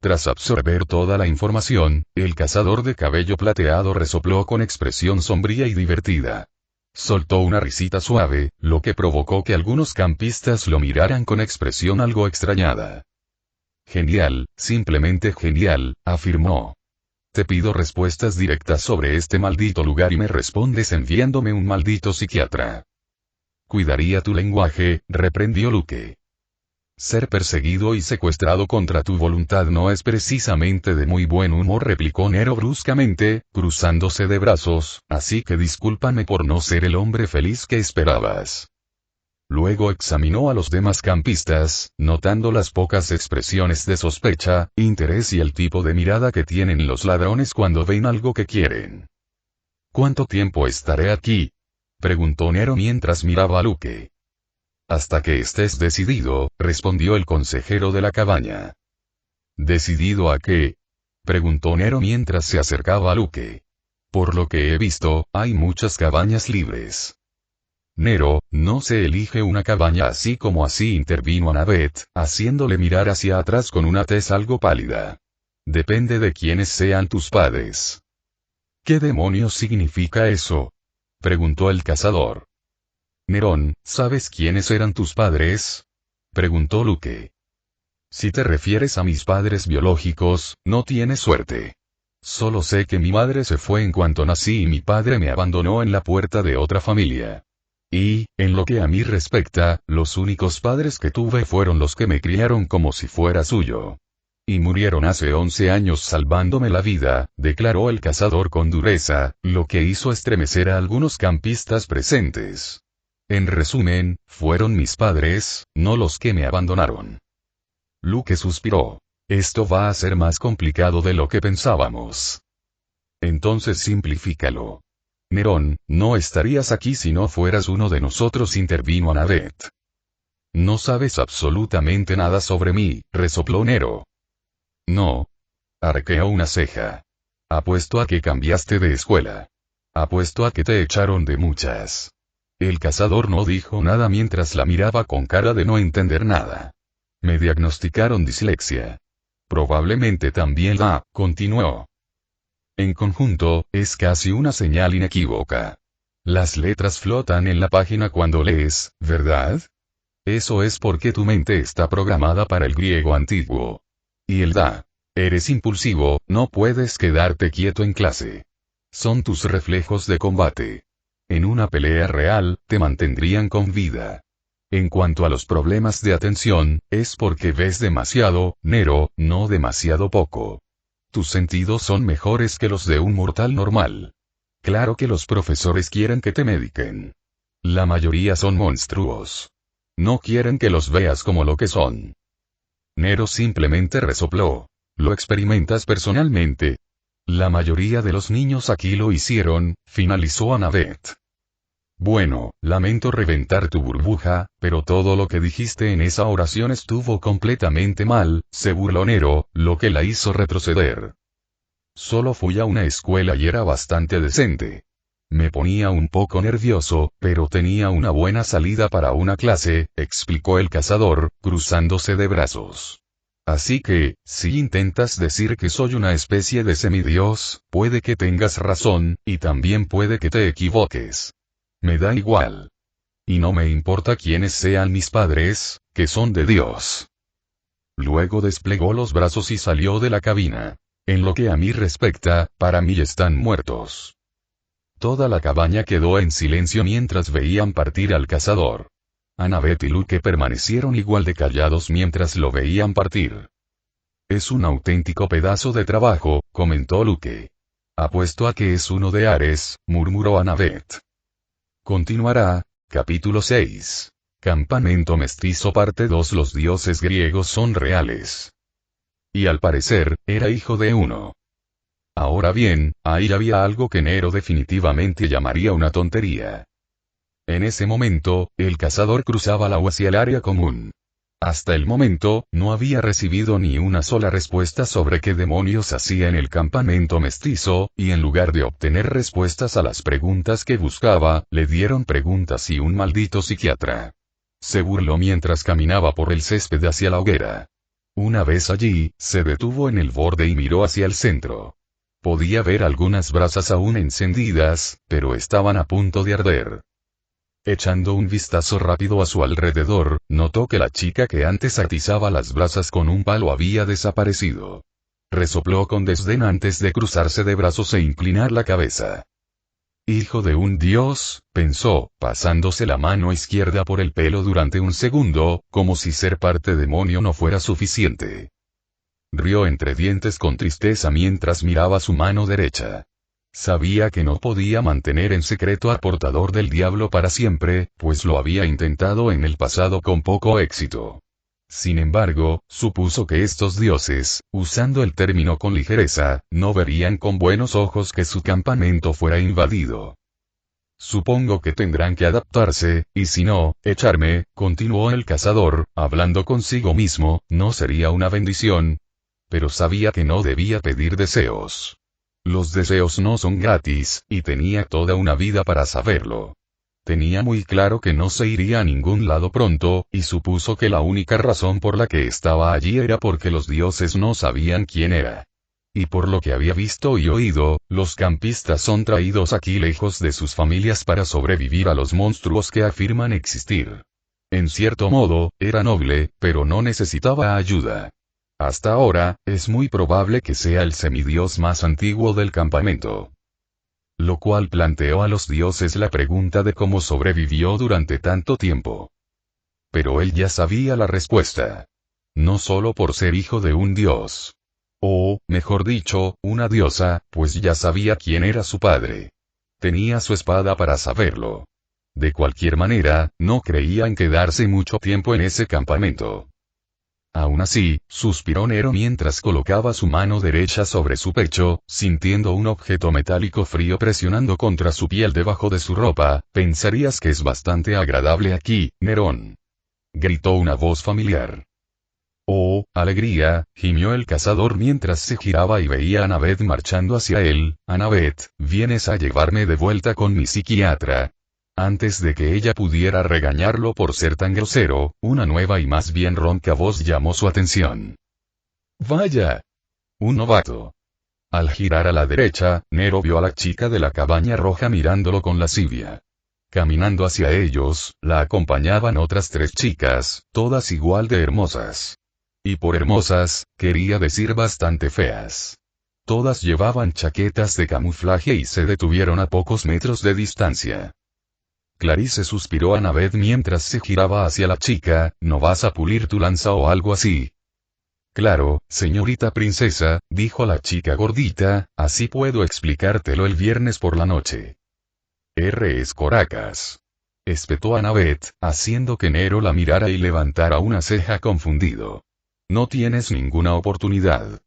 Tras absorber toda la información, el cazador de cabello plateado resopló con expresión sombría y divertida. Soltó una risita suave, lo que provocó que algunos campistas lo miraran con expresión algo extrañada. Genial, simplemente genial, afirmó. Te pido respuestas directas sobre este maldito lugar y me respondes enviándome un maldito psiquiatra. Cuidaría tu lenguaje, reprendió Luke. Ser perseguido y secuestrado contra tu voluntad no es precisamente de muy buen humor, replicó Nero bruscamente, cruzándose de brazos, así que discúlpame por no ser el hombre feliz que esperabas. Luego examinó a los demás campistas, notando las pocas expresiones de sospecha, interés y el tipo de mirada que tienen los ladrones cuando ven algo que quieren. ¿Cuánto tiempo estaré aquí? Preguntó Nero mientras miraba a Luke. Hasta que estés decidido, respondió el consejero de la cabaña. ¿Decidido a qué? Preguntó Nero mientras se acercaba a Luke. Por lo que he visto, hay muchas cabañas libres. Nero, no se elige una cabaña así como así, intervino Annabeth, haciéndole mirar hacia atrás con una tez algo pálida. Depende de quiénes sean tus padres. ¿Qué demonios significa eso? Preguntó el cazador. Nerón, ¿sabes quiénes eran tus padres? Preguntó Luke. Si te refieres a mis padres biológicos, no tienes suerte. Solo sé que mi madre se fue en cuanto nací y mi padre me abandonó en la puerta de otra familia. Y, en lo que a mí respecta, los únicos padres que tuve fueron los que me criaron como si fuera suyo. Y murieron hace 11 años salvándome la vida, declaró el cazador con dureza, lo que hizo estremecer a algunos campistas presentes. En resumen, fueron mis padres, no los que me abandonaron. Luke suspiró. Esto va a ser más complicado de lo que pensábamos. Entonces simplifícalo. Nerón, no estarías aquí si no fueras uno de nosotros, intervino Annabeth. No sabes absolutamente nada sobre mí, resopló Nero. No. Arqueó una ceja. Apuesto a que cambiaste de escuela. Apuesto a que te echaron de muchas. El cazador no dijo nada mientras la miraba con cara de no entender nada. Me diagnosticaron dislexia. Probablemente también la, continuó. En conjunto, es casi una señal inequívoca. Las letras flotan en la página cuando lees, ¿verdad? Eso es porque tu mente está programada para el griego antiguo. Y el da. Eres impulsivo, no puedes quedarte quieto en clase. Son tus reflejos de combate. En una pelea real, te mantendrían con vida. En cuanto a los problemas de atención, es porque ves demasiado, Nero, no demasiado poco. Tus sentidos son mejores que los de un mortal normal. Claro que los profesores quieren que te mediquen. La mayoría son monstruos. No quieren que los veas como lo que son. Nero simplemente resopló. Lo experimentas personalmente. La mayoría de los niños aquí lo hicieron, finalizó Annabeth. Bueno, lamento reventar tu burbuja, pero todo lo que dijiste en esa oración estuvo completamente mal, se burló Nero, lo que la hizo retroceder. Solo fui a una escuela y era bastante decente. Me ponía un poco nervioso, pero tenía una buena salida para una clase, explicó el cazador, cruzándose de brazos. Así que, si intentas decir que soy una especie de semidios, puede que tengas razón, y también puede que te equivoques. Me da igual. Y no me importa quiénes sean mis padres, que son de Dios. Luego desplegó los brazos y salió de la cabina. En lo que a mí respecta, para mí están muertos. Toda la cabaña quedó en silencio mientras veían partir al cazador. Annabeth y Luke permanecieron igual de callados mientras lo veían partir. Es un auténtico pedazo de trabajo, comentó Luke. Apuesto a que es uno de Ares, murmuró Annabeth. Continuará, capítulo 6. Campamento mestizo parte 2. Los dioses griegos son reales. Y al parecer, era hijo de uno. Ahora bien, ahí había algo que Nero definitivamente llamaría una tontería. En ese momento, el cazador cruzaba la hacia el área común. Hasta el momento, no había recibido ni una sola respuesta sobre qué demonios hacía en el campamento mestizo, y en lugar de obtener respuestas a las preguntas que buscaba, le dieron preguntas y un maldito psiquiatra. Se burló mientras caminaba por el césped hacia la hoguera. Una vez allí, se detuvo en el borde y miró hacia el centro. Podía ver algunas brasas aún encendidas, pero estaban a punto de arder. Echando un vistazo rápido a su alrededor, notó que la chica que antes atizaba las brasas con un palo había desaparecido. Resopló con desdén antes de cruzarse de brazos e inclinar la cabeza. Hijo de un dios, pensó, pasándose la mano izquierda por el pelo durante un segundo, como si ser parte demonio no fuera suficiente. Rió entre dientes con tristeza mientras miraba su mano derecha. Sabía que no podía mantener en secreto al portador del diablo para siempre, pues lo había intentado en el pasado con poco éxito. Sin embargo, supuso que estos dioses, usando el término con ligereza, no verían con buenos ojos que su campamento fuera invadido. Supongo que tendrán que adaptarse, y si no, echarme, continuó el cazador, hablando consigo mismo, no sería una bendición. Pero sabía que no debía pedir deseos. Los deseos no son gratis, y tenía toda una vida para saberlo. Tenía muy claro que no se iría a ningún lado pronto, y supuso que la única razón por la que estaba allí era porque los dioses no sabían quién era. Y por lo que había visto y oído, los campistas son traídos aquí lejos de sus familias para sobrevivir a los monstruos que afirman existir. En cierto modo, era noble, pero no necesitaba ayuda. Hasta ahora, es muy probable que sea el semidios más antiguo del campamento. Lo cual planteó a los dioses la pregunta de cómo sobrevivió durante tanto tiempo. Pero él ya sabía la respuesta. No solo por ser hijo de un dios. O, mejor dicho, una diosa, pues ya sabía quién era su padre. Tenía su espada para saberlo. De cualquier manera, no creía en quedarse mucho tiempo en ese campamento. Aún así, suspiró Nero mientras colocaba su mano derecha sobre su pecho, sintiendo un objeto metálico frío presionando contra su piel debajo de su ropa. Pensarías que es bastante agradable aquí, Nerón. Gritó una voz familiar. Oh, alegría, gimió el cazador mientras se giraba y veía a Annabeth marchando hacia él. Annabeth, ¿vienes a llevarme de vuelta con mi psiquiatra? Antes de que ella pudiera regañarlo por ser tan grosero, una nueva y más bien ronca voz llamó su atención. ¡Vaya! Un novato. Al girar a la derecha, Nero vio a la chica de la cabaña roja mirándolo con lascivia. Caminando hacia ellos, la acompañaban otras 3 chicas, todas igual de hermosas. Y por hermosas, quería decir bastante feas. Todas llevaban chaquetas de camuflaje y se detuvieron a pocos metros de distancia. Clarice suspiró a Annabeth mientras se giraba hacia la chica, ¿no vas a pulir tu lanza o algo así? Claro, señorita princesa, dijo la chica gordita, así puedo explicártelo el viernes por la noche. Es Coracas. Espetó Annabeth, haciendo que Nero la mirara y levantara una ceja confundido. No tienes ninguna oportunidad.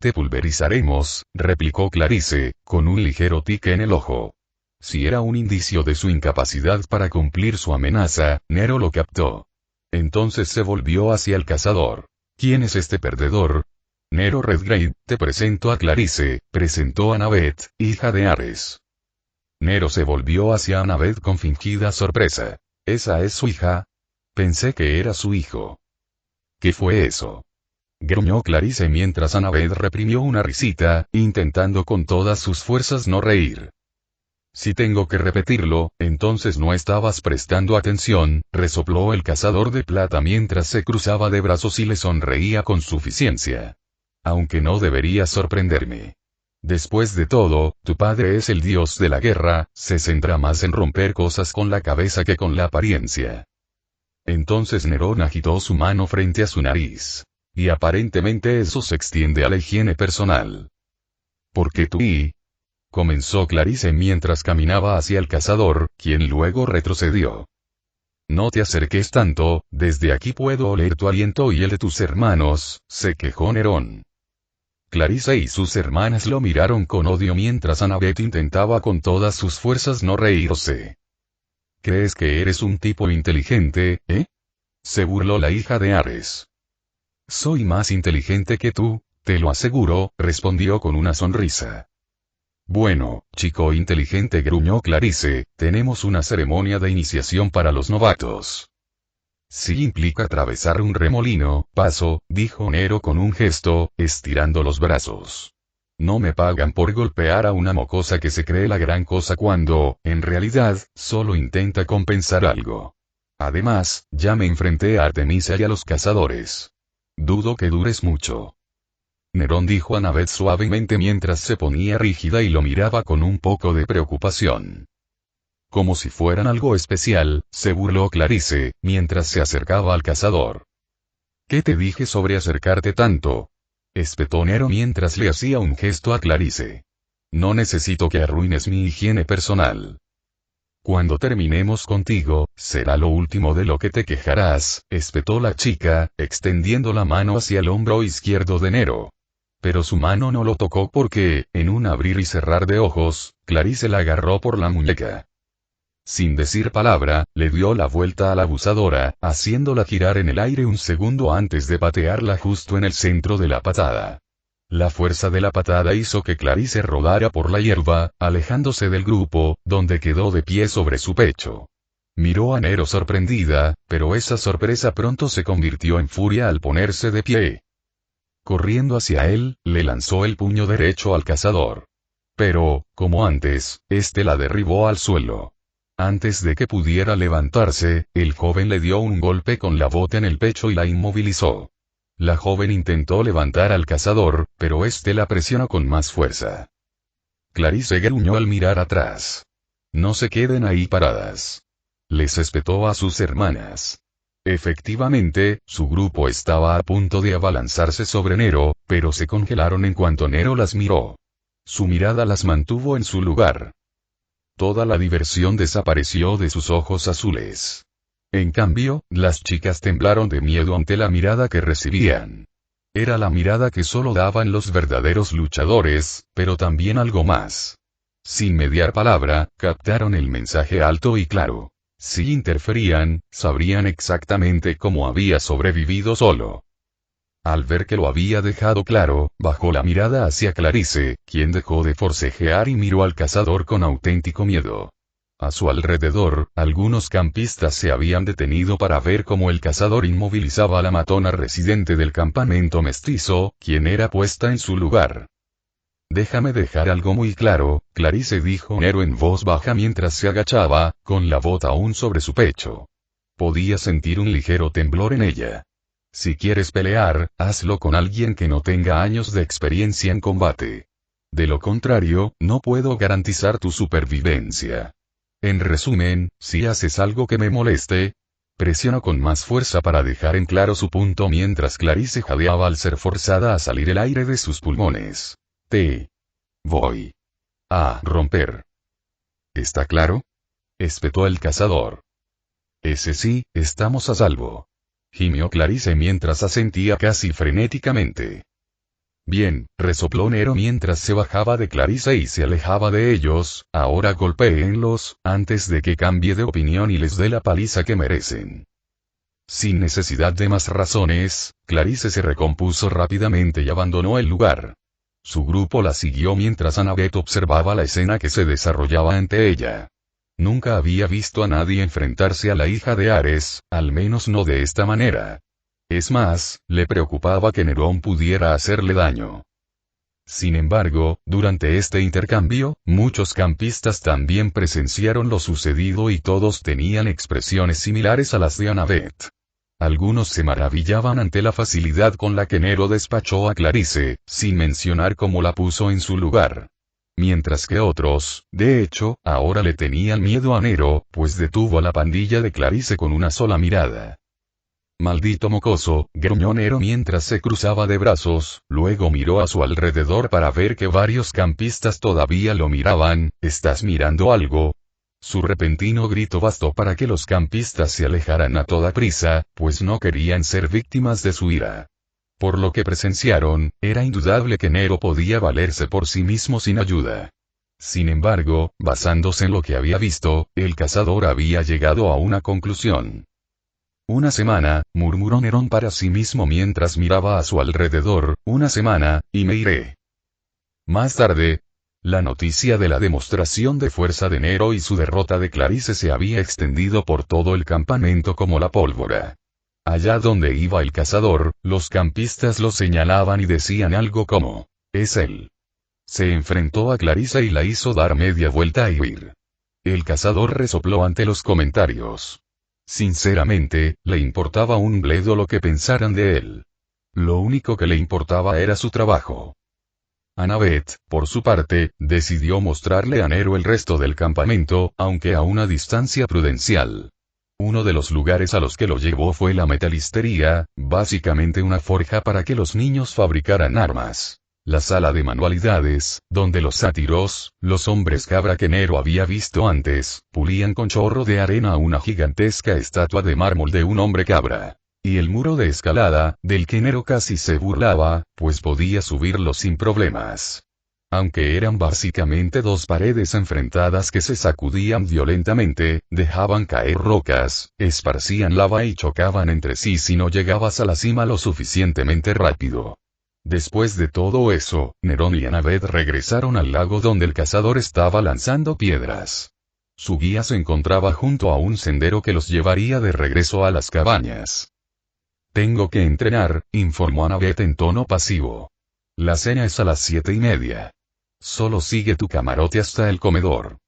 Te pulverizaremos, replicó Clarice, con un ligero tique en el ojo. Si era un indicio de su incapacidad para cumplir su amenaza, Nero lo captó. Entonces se volvió hacia el cazador. ¿Quién es este perdedor? Nero Redgrave, te presento a Clarice, presentó a Annabeth, hija de Ares. Nero se volvió hacia Annabeth con fingida sorpresa. ¿Esa es su hija? Pensé que era su hijo. ¿Qué fue eso? Gruñó Clarice mientras Annabeth reprimió una risita, intentando con todas sus fuerzas no reír. Si tengo que repetirlo, entonces no estabas prestando atención, resopló el cazador de plata mientras se cruzaba de brazos y le sonreía con suficiencia. Aunque no debería sorprenderme. Después de todo, tu padre es el dios de la guerra, se centra más en romper cosas con la cabeza que con la apariencia. Entonces Nerón agitó su mano frente a su nariz. Y aparentemente eso se extiende a la higiene personal. Porque tú y... comenzó Clarice mientras caminaba hacia el cazador, quien luego retrocedió. No te acerques tanto, desde aquí puedo oler tu aliento y el de tus hermanos, se quejó Nerón. Clarice y sus hermanas lo miraron con odio mientras Annabeth intentaba con todas sus fuerzas no reírse. ¿Crees que eres un tipo inteligente, se burló la hija de Ares. Soy más inteligente que tú, te lo aseguro, respondió con una sonrisa. Bueno, chico inteligente, gruñó Clarice, tenemos una ceremonia de iniciación para los novatos. Si implica atravesar un remolino, paso, dijo Nero con un gesto, estirando los brazos. No me pagan por golpear a una mocosa que se cree la gran cosa cuando, en realidad, solo intenta compensar algo. Además, ya me enfrenté a Artemisa y a los cazadores. Dudo que dures mucho. Nerón dijo a Annabeth suavemente mientras se ponía rígida y lo miraba con un poco de preocupación. Como si fueran algo especial, se burló Clarice, mientras se acercaba al cazador. ¿Qué te dije sobre acercarte tanto? Espetó Nero mientras le hacía un gesto a Clarice. No necesito que arruines mi higiene personal. Cuando terminemos contigo, será lo último de lo que te quejarás, espetó la chica, extendiendo la mano hacia el hombro izquierdo de Nero. Pero su mano no lo tocó porque, en un abrir y cerrar de ojos, Clarice la agarró por la muñeca. Sin decir palabra, le dio la vuelta a la abusadora, haciéndola girar en el aire un segundo antes de patearla justo en el centro de la patada. La fuerza de la patada hizo que Clarice rodara por la hierba, alejándose del grupo, donde quedó de pie sobre su pecho. Miró a Nero sorprendida, pero esa sorpresa pronto se convirtió en furia al ponerse de pie. Corriendo hacia él, le lanzó el puño derecho al cazador. Pero, como antes, este la derribó al suelo. Antes de que pudiera levantarse, el joven le dio un golpe con la bota en el pecho y la inmovilizó. La joven intentó levantar al cazador, pero este la presionó con más fuerza. Clarice gruñó al mirar atrás. No se queden ahí paradas. Les espetó a sus hermanas. Efectivamente, su grupo estaba a punto de abalanzarse sobre Nero, pero se congelaron en cuanto Nero las miró. Su mirada las mantuvo en su lugar. Toda la diversión desapareció de sus ojos azules. En cambio, las chicas temblaron de miedo ante la mirada que recibían. Era la mirada que solo daban los verdaderos luchadores, pero también algo más. Sin mediar palabra, captaron el mensaje alto y claro. Si interferían, sabrían exactamente cómo había sobrevivido solo. Al ver que lo había dejado claro, bajó la mirada hacia Clarice, quien dejó de forcejear y miró al cazador con auténtico miedo. A su alrededor, algunos campistas se habían detenido para ver cómo el cazador inmovilizaba a la matona residente del campamento mestizo, quien era puesta en su lugar. Déjame dejar algo muy claro, Clarice dijo Nero en voz baja mientras se agachaba, con la bota aún sobre su pecho. Podía sentir un ligero temblor en ella. Si quieres pelear, hazlo con alguien que no tenga años de experiencia en combate. De lo contrario, no puedo garantizar tu supervivencia. En resumen, si haces algo que me moleste, presionó con más fuerza para dejar en claro su punto mientras Clarice jadeaba al ser forzada a salir el aire de sus pulmones. Te voy a romper. ¿Está claro? Espetó el cazador. Ese sí, estamos a salvo. Gimió Clarice mientras asentía casi frenéticamente. Bien, resopló Nero mientras se bajaba de Clarice y se alejaba de ellos, ahora golpéenlos, antes de que cambie de opinión y les dé la paliza que merecen. Sin necesidad de más razones, Clarice se recompuso rápidamente y abandonó el lugar. Su grupo la siguió mientras Annabeth observaba la escena que se desarrollaba ante ella. Nunca había visto a nadie enfrentarse a la hija de Ares, al menos no de esta manera. Es más, le preocupaba que Nerón pudiera hacerle daño. Sin embargo, durante este intercambio, muchos campistas también presenciaron lo sucedido y todos tenían expresiones similares a las de Annabeth. Algunos se maravillaban ante la facilidad con la que Nero despachó a Clarice, sin mencionar cómo la puso en su lugar. Mientras que otros, de hecho, ahora le tenían miedo a Nero, pues detuvo a la pandilla de Clarice con una sola mirada. Maldito mocoso, gruñó Nero mientras se cruzaba de brazos, luego miró a su alrededor para ver que varios campistas todavía lo miraban. ¿Estás mirando algo? Su repentino grito bastó para que los campistas se alejaran a toda prisa, pues no querían ser víctimas de su ira. Por lo que presenciaron, era indudable que Nero podía valerse por sí mismo sin ayuda. Sin embargo, basándose en lo que había visto, el cazador había llegado a una conclusión. Una semana, murmuró Nerón para sí mismo mientras miraba a su alrededor, una semana, y me iré. Más tarde, la noticia de la demostración de fuerza de Nero y su derrota de Clarice se había extendido por todo el campamento como la pólvora. Allá donde iba el cazador, los campistas lo señalaban y decían algo como, «Es él». Se enfrentó a Clarice y la hizo dar media vuelta y huir. El cazador resopló ante los comentarios. Sinceramente, le importaba un bledo lo que pensaran de él. Lo único que le importaba era su trabajo. Annabeth, por su parte, decidió mostrarle a Nero el resto del campamento, aunque a una distancia prudencial. Uno de los lugares a los que lo llevó fue la metalistería, básicamente una forja para que los niños fabricaran armas. La sala de manualidades, donde los sátiros, los hombres cabra que Nero había visto antes, pulían con chorro de arena una gigantesca estatua de mármol de un hombre cabra. Y el muro de escalada, del que Nero casi se burlaba, pues podía subirlo sin problemas. Aunque eran básicamente dos paredes enfrentadas que se sacudían violentamente, dejaban caer rocas, esparcían lava y chocaban entre sí si no llegabas a la cima lo suficientemente rápido. Después de todo eso, Nerón y Annabeth regresaron al lago donde el cazador estaba lanzando piedras. Su guía se encontraba junto a un sendero que los llevaría de regreso a las cabañas. Tengo que entrenar, informó Annabeth en tono pasivo. La cena es a las 7:30. Solo sigue tu camarote hasta el comedor.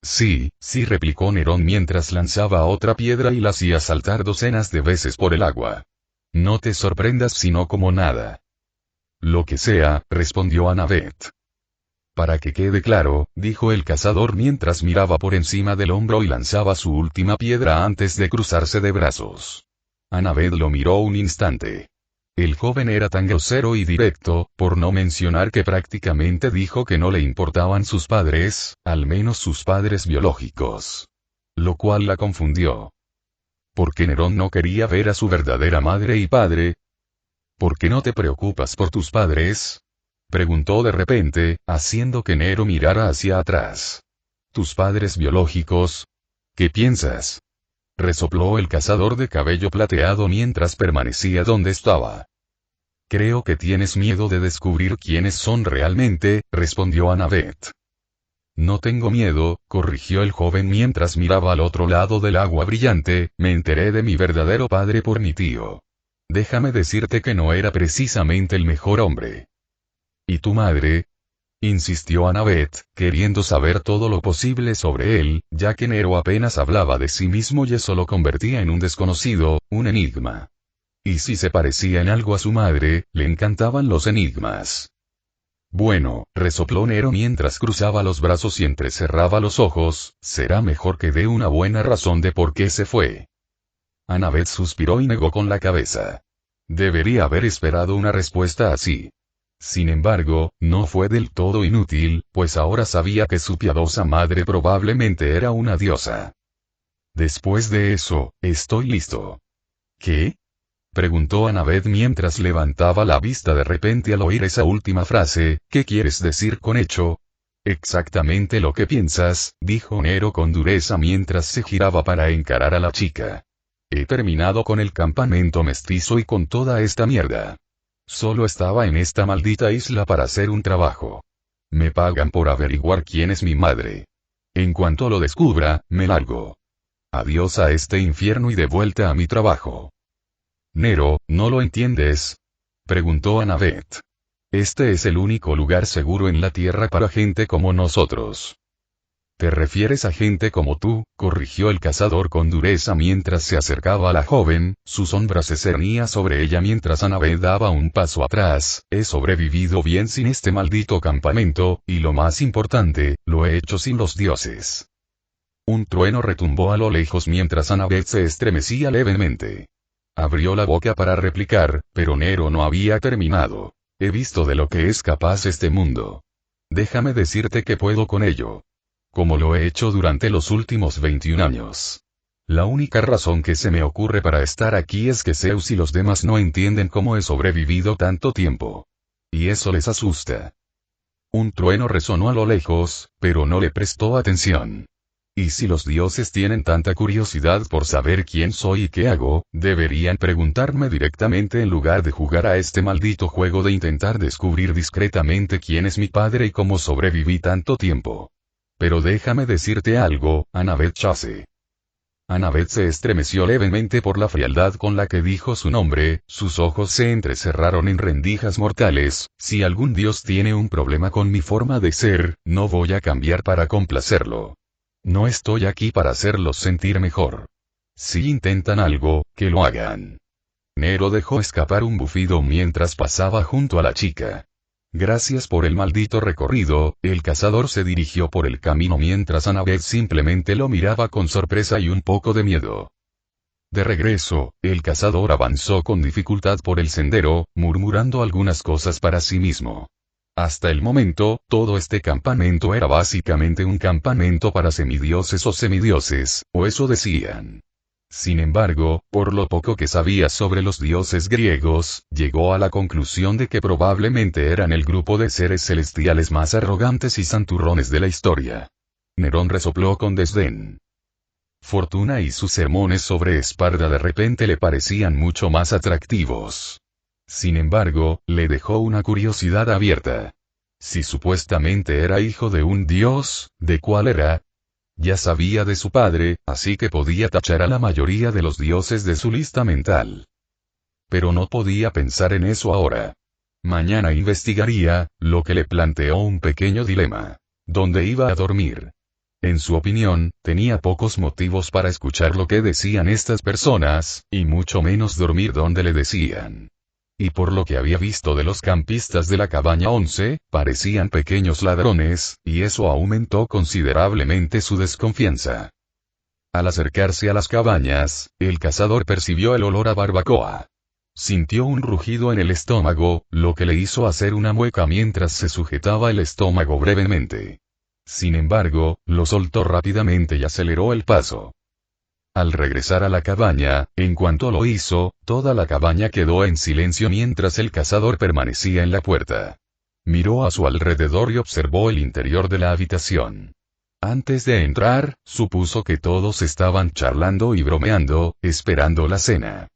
Sí, sí, replicó Nerón mientras lanzaba otra piedra y la hacía saltar docenas de veces por el agua. No te sorprendas si no como nada. Lo que sea, respondió Annabeth. Para que quede claro, dijo el cazador mientras miraba por encima del hombro y lanzaba su última piedra antes de cruzarse de brazos. Annabeth lo miró un instante. El joven era tan grosero y directo, por no mencionar que prácticamente dijo que no le importaban sus padres, al menos sus padres biológicos. Lo cual la confundió. ¿Por qué Nerón no quería ver a su verdadera madre y padre? ¿Por qué no te preocupas por tus padres? Preguntó de repente, haciendo que Nero mirara hacia atrás. ¿Tus padres biológicos? ¿Qué piensas? Resopló el cazador de cabello plateado mientras permanecía donde estaba. Creo que tienes miedo de descubrir quiénes son realmente, respondió Annabeth. No tengo miedo, corrigió el joven mientras miraba al otro lado del agua brillante, me enteré de mi verdadero padre por mi tío. Déjame decirte que no era precisamente el mejor hombre. ¿Y tu madre? Insistió Annabeth, queriendo saber todo lo posible sobre él, ya que Nero apenas hablaba de sí mismo y eso lo convertía en un desconocido, un enigma. Y si se parecía en algo a su madre, le encantaban los enigmas. Bueno, resopló Nero mientras cruzaba los brazos y entrecerraba los ojos, será mejor que dé una buena razón de por qué se fue. Annabeth suspiró y negó con la cabeza. Debería haber esperado una respuesta así. Sin embargo, no fue del todo inútil, pues ahora sabía que su piadosa madre probablemente era una diosa. Después de eso, estoy listo. ¿Qué? Preguntó Annabeth mientras levantaba la vista de repente al oír esa última frase, ¿qué quieres decir con hecho? Exactamente lo que piensas, dijo Nero con dureza mientras se giraba para encarar a la chica. He terminado con el campamento mestizo y con toda esta mierda. Solo estaba en esta maldita isla para hacer un trabajo. Me pagan por averiguar quién es mi madre. En cuanto lo descubra, me largo. Adiós a este infierno y de vuelta a mi trabajo. Nero, ¿no lo entiendes? Preguntó Annabeth. Este es el único lugar seguro en la tierra para gente como nosotros. ¿Te refieres a gente como tú?, corrigió el cazador con dureza mientras se acercaba a la joven, su sombra se cernía sobre ella mientras Annabeth daba un paso atrás, he sobrevivido bien sin este maldito campamento, y lo más importante, lo he hecho sin los dioses. Un trueno retumbó a lo lejos mientras Annabeth se estremecía levemente. Abrió la boca para replicar, pero Nero no había terminado. He visto de lo que es capaz este mundo. Déjame decirte que puedo con ello. Como lo he hecho durante los últimos 21 años. La única razón que se me ocurre para estar aquí es que Zeus y los demás no entienden cómo he sobrevivido tanto tiempo. Y eso les asusta. Un trueno resonó a lo lejos, pero no le prestó atención. Y si los dioses tienen tanta curiosidad por saber quién soy y qué hago, deberían preguntarme directamente en lugar de jugar a este maldito juego de intentar descubrir discretamente quién es mi padre y cómo sobreviví tanto tiempo. Pero déjame decirte algo, Annabeth Chase. Annabeth se estremeció levemente por la frialdad con la que dijo su nombre, sus ojos se entrecerraron en rendijas mortales, si algún dios tiene un problema con mi forma de ser, no voy a cambiar para complacerlo. No estoy aquí para hacerlos sentir mejor. Si intentan algo, que lo hagan. Nero dejó escapar un bufido mientras pasaba junto a la chica. Gracias por el maldito recorrido, el cazador se dirigió por el camino mientras Annabeth simplemente lo miraba con sorpresa y un poco de miedo. De regreso, el cazador avanzó con dificultad por el sendero, murmurando algunas cosas para sí mismo. Hasta el momento, todo este campamento era básicamente un campamento para semidioses o semidioses, o eso decían. Sin embargo, por lo poco que sabía sobre los dioses griegos, llegó a la conclusión de que probablemente eran el grupo de seres celestiales más arrogantes y santurrones de la historia. Nerón resopló con desdén. Fortuna y sus sermones sobre Esparta de repente le parecían mucho más atractivos. Sin embargo, le dejó una curiosidad abierta. Si supuestamente era hijo de un dios, ¿de cuál era? Ya sabía de su padre, así que podía tachar a la mayoría de los dioses de su lista mental. Pero no podía pensar en eso ahora. Mañana investigaría, lo que le planteó un pequeño dilema. ¿Dónde iba a dormir? En su opinión, tenía pocos motivos para escuchar lo que decían estas personas, y mucho menos dormir donde le decían. Y por lo que había visto de los campistas de la cabaña 11, parecían pequeños ladrones, y eso aumentó considerablemente su desconfianza. Al acercarse a las cabañas, el cazador percibió el olor a barbacoa. Sintió un rugido en el estómago, lo que le hizo hacer una mueca mientras se sujetaba el estómago brevemente. Sin embargo, lo soltó rápidamente y aceleró el paso. Al regresar a la cabaña, en cuanto lo hizo, toda la cabaña quedó en silencio mientras el cazador permanecía en la puerta. Miró a su alrededor y observó el interior de la habitación. Antes de entrar, supuso que todos estaban charlando y bromeando, esperando la cena.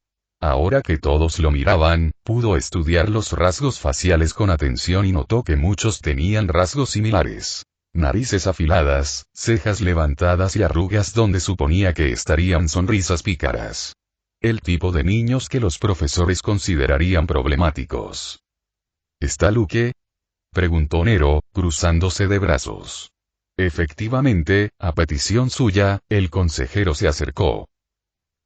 Ahora que todos lo miraban, pudo estudiar los rasgos faciales con atención y notó que muchos tenían rasgos similares. Narices afiladas, cejas levantadas y arrugas donde suponía que estarían sonrisas pícaras. El tipo de niños que los profesores considerarían problemáticos. ¿Está Luke?, preguntó Nero, cruzándose de brazos. Efectivamente, a petición suya, el consejero se acercó.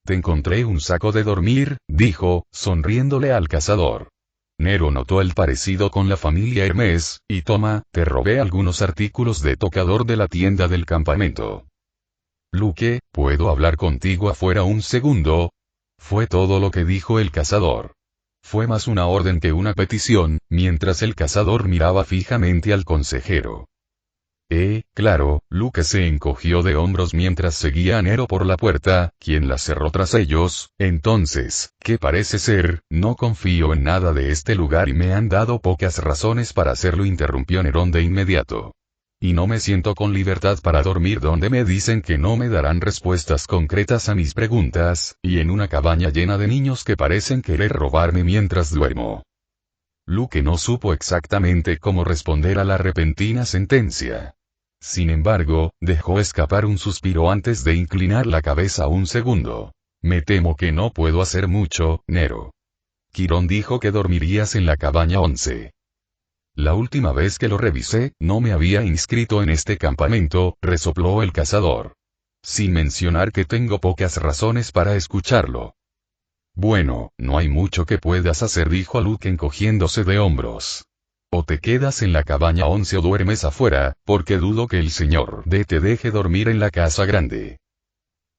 Te encontré un saco de dormir, dijo, sonriéndole al cazador. Nero notó el parecido con la familia Hermes, y toma, te robé algunos artículos de tocador de la tienda del campamento. Luke, ¿puedo hablar contigo afuera un segundo? Fue todo lo que dijo el cazador. Fue más una orden que una petición, mientras el cazador miraba fijamente al consejero. Claro, Luke se encogió de hombros mientras seguía a Nero por la puerta, quien la cerró tras ellos. Entonces, ¿qué parece ser? No confío en nada de este lugar y me han dado pocas razones para hacerlo, interrumpió Nerón de inmediato. Y no me siento con libertad para dormir donde me dicen que no me darán respuestas concretas a mis preguntas, y en una cabaña llena de niños que parecen querer robarme mientras duermo. Luke no supo exactamente cómo responder a la repentina sentencia. Sin embargo, dejó escapar un suspiro antes de inclinar la cabeza un segundo. Me temo que no puedo hacer mucho, Nero. Quirón dijo que dormirías en la cabaña 11. La última vez que lo revisé, no me había inscrito en este campamento, resopló el cazador. Sin mencionar que tengo pocas razones para escucharlo. Bueno, no hay mucho que puedas hacer, dijo Luke encogiéndose de hombros. O te quedas en la cabaña 11 o duermes afuera, porque dudo que el señor D te deje dormir en la casa grande.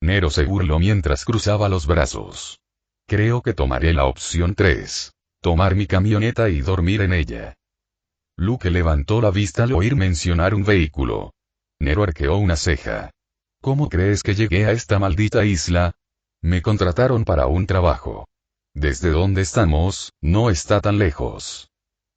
Nero se burló mientras cruzaba los brazos. Creo que tomaré la opción 3. Tomar mi camioneta y dormir en ella. Luke levantó la vista al oír mencionar un vehículo. Nero arqueó una ceja. ¿Cómo crees que llegué a esta maldita isla? Me contrataron para un trabajo. Desde donde estamos, no está tan lejos.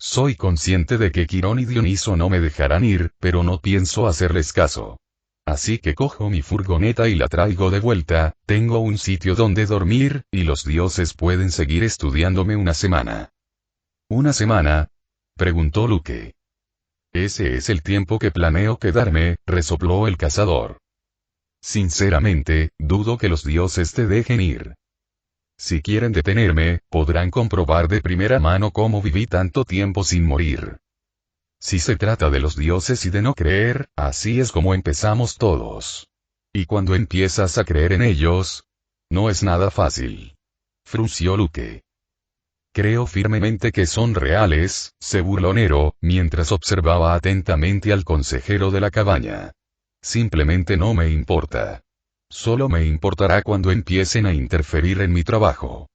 Soy consciente de que Quirón y Dioniso no me dejarán ir, pero no pienso hacerles caso. Así que cojo mi furgoneta y la traigo de vuelta, tengo un sitio donde dormir, y los dioses pueden seguir estudiándome una semana. ¿Una semana?, preguntó Luke. Ese es el tiempo que planeo quedarme, resopló el cazador. Sinceramente, dudo que los dioses te dejen ir. Si quieren detenerme, podrán comprobar de primera mano cómo viví tanto tiempo sin morir. Si se trata de los dioses y de no creer, así es como empezamos todos. Y cuando empiezas a creer en ellos, no es nada fácil. Frunció Luke. Creo firmemente que son reales, se burló Nero, mientras observaba atentamente al consejero de la cabaña. Simplemente no me importa. Solo me importará cuando empiecen a interferir en mi trabajo.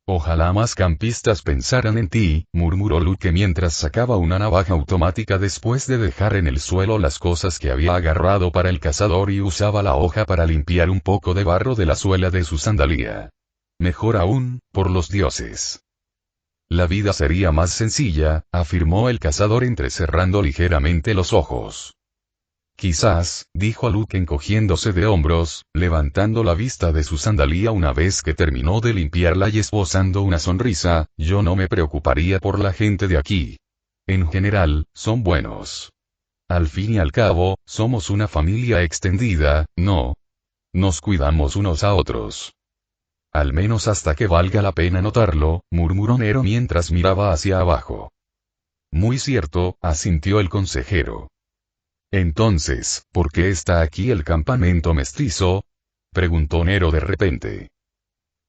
Ojalá más campistas pensaran en ti, murmuró Luke mientras sacaba una navaja automática después de dejar en el suelo las cosas que había agarrado para el cazador y usaba la hoja para limpiar un poco de barro de la suela de su sandalia. Mejor aún, por los dioses. La vida sería más sencilla, afirmó el cazador entrecerrando ligeramente los ojos. Quizás, dijo Luke encogiéndose de hombros, levantando la vista de su sandalía una vez que terminó de limpiarla y esbozando una sonrisa, yo no me preocuparía por la gente de aquí. En general, son buenos. Al fin y al cabo, somos una familia extendida, ¿no? Nos cuidamos unos a otros. Al menos hasta que valga la pena notarlo, murmuró Nero mientras miraba hacia abajo. Muy cierto, asintió el consejero. Entonces, ¿por qué está aquí el campamento mestizo?, preguntó Nero de repente.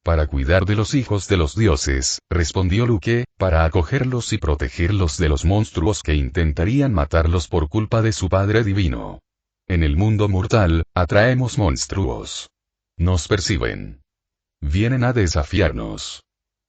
Para cuidar de los hijos de los dioses, respondió Luke, para acogerlos y protegerlos de los monstruos que intentarían matarlos por culpa de su padre divino. En el mundo mortal, atraemos monstruos. Nos perciben. Vienen a desafiarnos.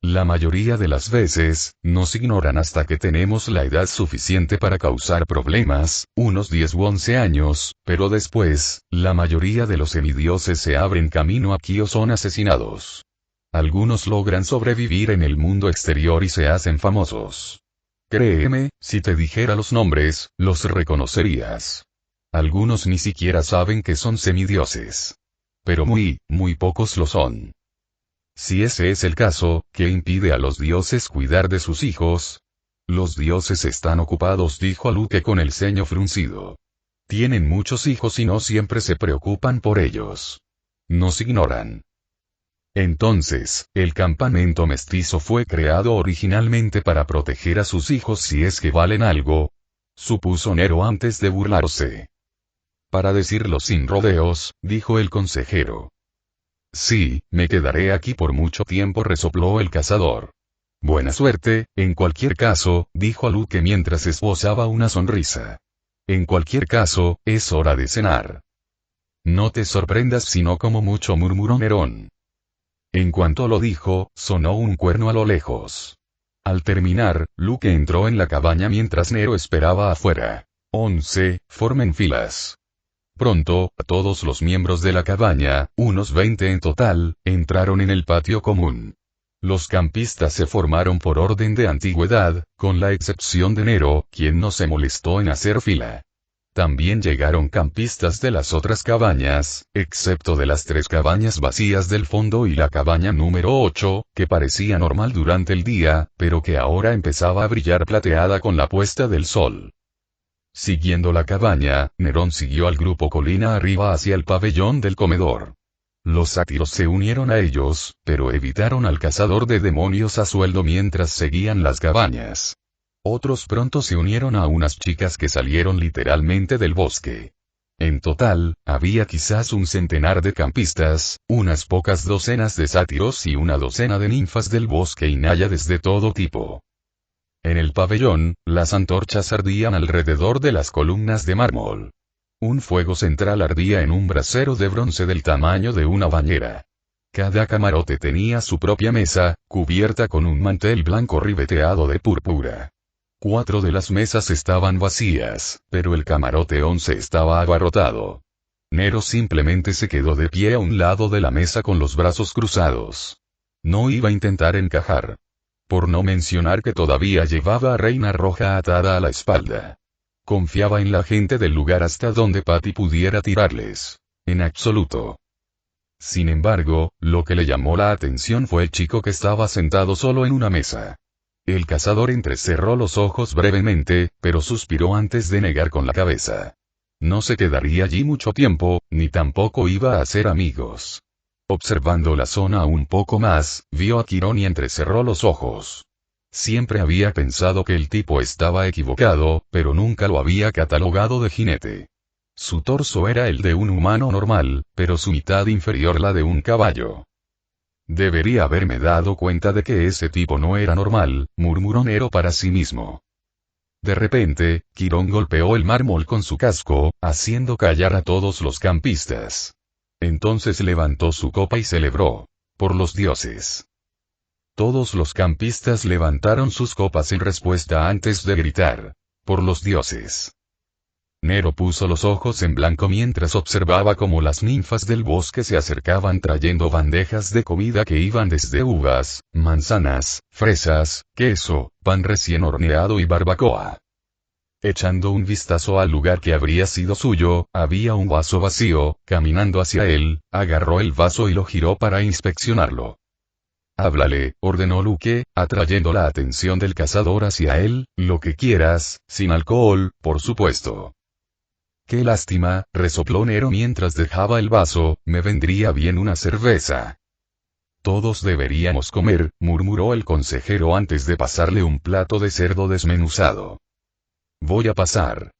La mayoría de las veces, nos ignoran hasta que tenemos la edad suficiente para causar problemas, unos 10 u 11 años, pero después, la mayoría de los semidioses se abren camino aquí o son asesinados. Algunos logran sobrevivir en el mundo exterior y se hacen famosos. Créeme, si te dijera los nombres, los reconocerías. Algunos ni siquiera saben que son semidioses. Pero muy pocos lo son. Si ese es el caso, ¿qué impide a los dioses cuidar de sus hijos? Los dioses están ocupados, dijo Luke con el ceño fruncido. Tienen muchos hijos y no siempre se preocupan por ellos. Nos ignoran. Entonces, el campamento mestizo fue creado originalmente para proteger a sus hijos si es que valen algo, supuso Nero antes de burlarse. Para decirlo sin rodeos, dijo el consejero. Sí, me quedaré aquí por mucho tiempo, resopló el cazador. Buena suerte, en cualquier caso, dijo Luke mientras esbozaba una sonrisa. En cualquier caso, es hora de cenar. No te sorprendas si no como mucho, murmuró Nerón. En cuanto lo dijo, sonó un cuerno a lo lejos. Al terminar, Luke entró en la cabaña mientras Nero esperaba afuera. 11, formen filas. Pronto, todos los miembros de la cabaña, unos 20 en total, entraron en el patio común. Los campistas se formaron por orden de antigüedad, con la excepción de Nero, quien no se molestó en hacer fila. También llegaron campistas de las otras cabañas, excepto de las 3 cabañas vacías del fondo y la cabaña número 8, que parecía normal durante el día, pero que ahora empezaba a brillar plateada con la puesta del sol. Siguiendo la cabaña, Nerón siguió al grupo colina arriba hacia el pabellón del comedor. Los sátiros se unieron a ellos, pero evitaron al cazador de demonios a sueldo mientras seguían las cabañas. Otros pronto se unieron a unas chicas que salieron literalmente del bosque. En total, había quizás un centenar de campistas, unas pocas docenas de sátiros y una docena de ninfas del bosque y náyades de todo tipo. En el pabellón, las antorchas ardían alrededor de las columnas de mármol. Un fuego central ardía en un brasero de bronce del tamaño de una bañera. Cada camarote tenía su propia mesa, cubierta con un mantel blanco ribeteado de púrpura. 4 de las mesas estaban vacías, pero el camarote 11 estaba abarrotado. Nero simplemente se quedó de pie a un lado de la mesa con los brazos cruzados. No iba a intentar encajar. Por no mencionar que todavía llevaba a Reina Roja atada a la espalda. Confiaba en la gente del lugar hasta donde Patty pudiera tirarles. En absoluto. Sin embargo, lo que le llamó la atención fue el chico que estaba sentado solo en una mesa. El cazador entrecerró los ojos brevemente, pero suspiró antes de negar con la cabeza. No se quedaría allí mucho tiempo, ni tampoco iba a hacer amigos. Observando la zona un poco más, vio a Quirón y entrecerró los ojos. Siempre había pensado que el tipo estaba equivocado, pero nunca lo había catalogado de jinete. Su torso era el de un humano normal, pero su mitad inferior la de un caballo. Debería haberme dado cuenta de que ese tipo no era normal, murmuró Nero para sí mismo. De repente, Quirón golpeó el mármol con su casco, haciendo callar a todos los campistas. Entonces levantó su copa y celebró. Por los dioses. Todos los campistas levantaron sus copas en respuesta antes de gritar. Por los dioses. Nero puso los ojos en blanco mientras observaba cómo las ninfas del bosque se acercaban trayendo bandejas de comida que iban desde uvas, manzanas, fresas, queso, pan recién horneado y barbacoa. Echando un vistazo al lugar que habría sido suyo, había un vaso vacío. Caminando hacia él, agarró el vaso y lo giró para inspeccionarlo. Háblale, ordenó Luke, atrayendo la atención del cazador hacia él, lo que quieras, sin alcohol, por supuesto. Qué lástima, resopló Nero mientras dejaba el vaso, me vendría bien una cerveza. Todos deberíamos comer, murmuró el consejero antes de pasarle un plato de cerdo desmenuzado. Voy a pasar.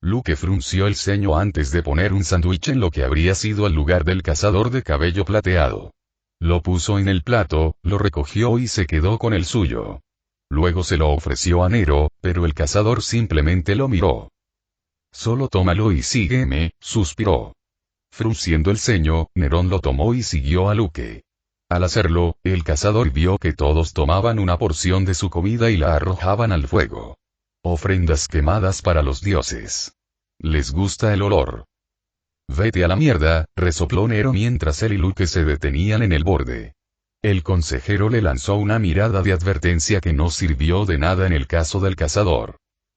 Luke frunció el ceño antes de poner un sándwich en lo que habría sido el lugar del cazador de cabello plateado. Lo puso en el plato, lo recogió y se quedó con el suyo. Luego se lo ofreció a Nero, pero el cazador simplemente lo miró. Solo tómalo y sígueme, suspiró. Frunciendo el ceño, Nerón lo tomó y siguió a Luke. Al hacerlo, el cazador vio que todos tomaban una porción de su comida y la arrojaban al fuego. Ofrendas quemadas para los dioses. Les gusta el olor. Vete a la mierda, resopló Nero mientras él y Luke se detenían en el borde. El consejero le lanzó una mirada de advertencia que no sirvió de nada en el caso del cazador.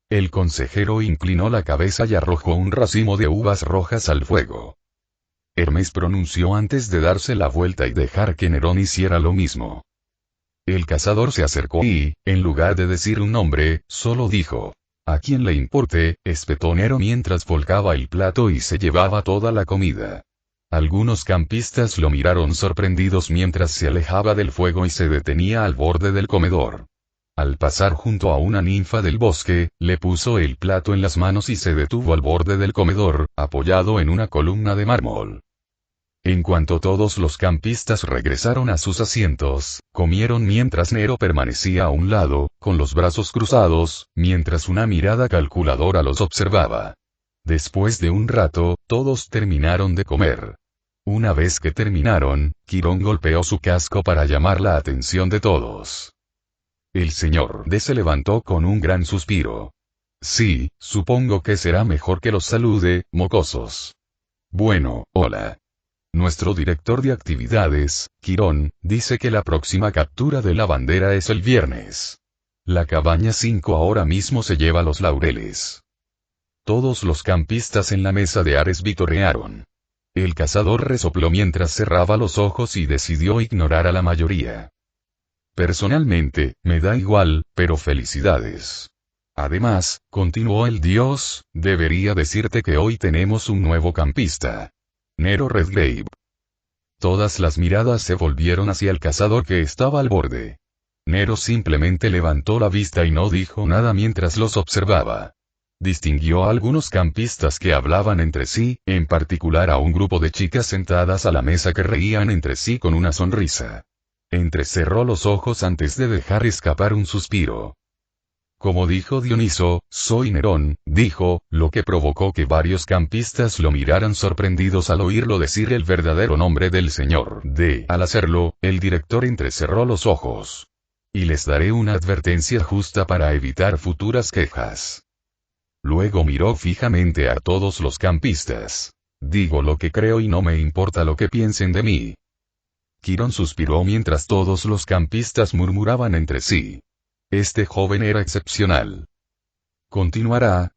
El consejero inclinó la cabeza y arrojó un racimo de uvas rojas al fuego. Hermes pronunció antes de darse la vuelta y dejar que Nerón hiciera lo mismo. El cazador se acercó y, en lugar de decir un nombre, solo dijo: «¿A quién le importe?», espetó Nero mientras volcaba el plato y se llevaba toda la comida. Algunos campistas lo miraron sorprendidos mientras se alejaba del fuego y se detenía al borde del comedor. Al pasar junto a una ninfa del bosque, le puso el plato en las manos y se detuvo al borde del comedor, apoyado en una columna de mármol. En cuanto todos los campistas regresaron a sus asientos, comieron mientras Nero permanecía a un lado, con los brazos cruzados, mientras una mirada calculadora los observaba. Después de un rato, todos terminaron de comer. Una vez que terminaron, Quirón golpeó su casco para llamar la atención de todos. El señor D se levantó con un gran suspiro. «Sí, supongo que será mejor que los salude, mocosos». «Bueno, hola. Nuestro director de actividades, Quirón, dice que la próxima captura de la bandera es el viernes. La cabaña 5 ahora mismo se lleva los laureles». Todos los campistas en la mesa de Ares vitorearon. El cazador resopló mientras cerraba los ojos y decidió ignorar a la mayoría. «Personalmente, me da igual, pero felicidades. Además», continuó el dios, «debería decirte que hoy tenemos un nuevo campista. Nero Redgrave». Todas las miradas se volvieron hacia el cazador que estaba al borde. Nero simplemente levantó la vista y no dijo nada mientras los observaba. Distinguió a algunos campistas que hablaban entre sí, en particular a un grupo de chicas sentadas a la mesa que reían entre sí con una sonrisa. Entrecerró los ojos antes de dejar escapar un suspiro. «Como dijo Dioniso, soy Nerón», dijo, lo que provocó que varios campistas lo miraran sorprendidos al oírlo decir el verdadero nombre del señor D. Al hacerlo, el director entrecerró los ojos. «Y les daré una advertencia justa para evitar futuras quejas». Luego miró fijamente a todos los campistas. «Digo lo que creo y no me importa lo que piensen de mí». Quirón suspiró mientras todos los campistas murmuraban entre sí. Este joven era excepcional. «Continuará»,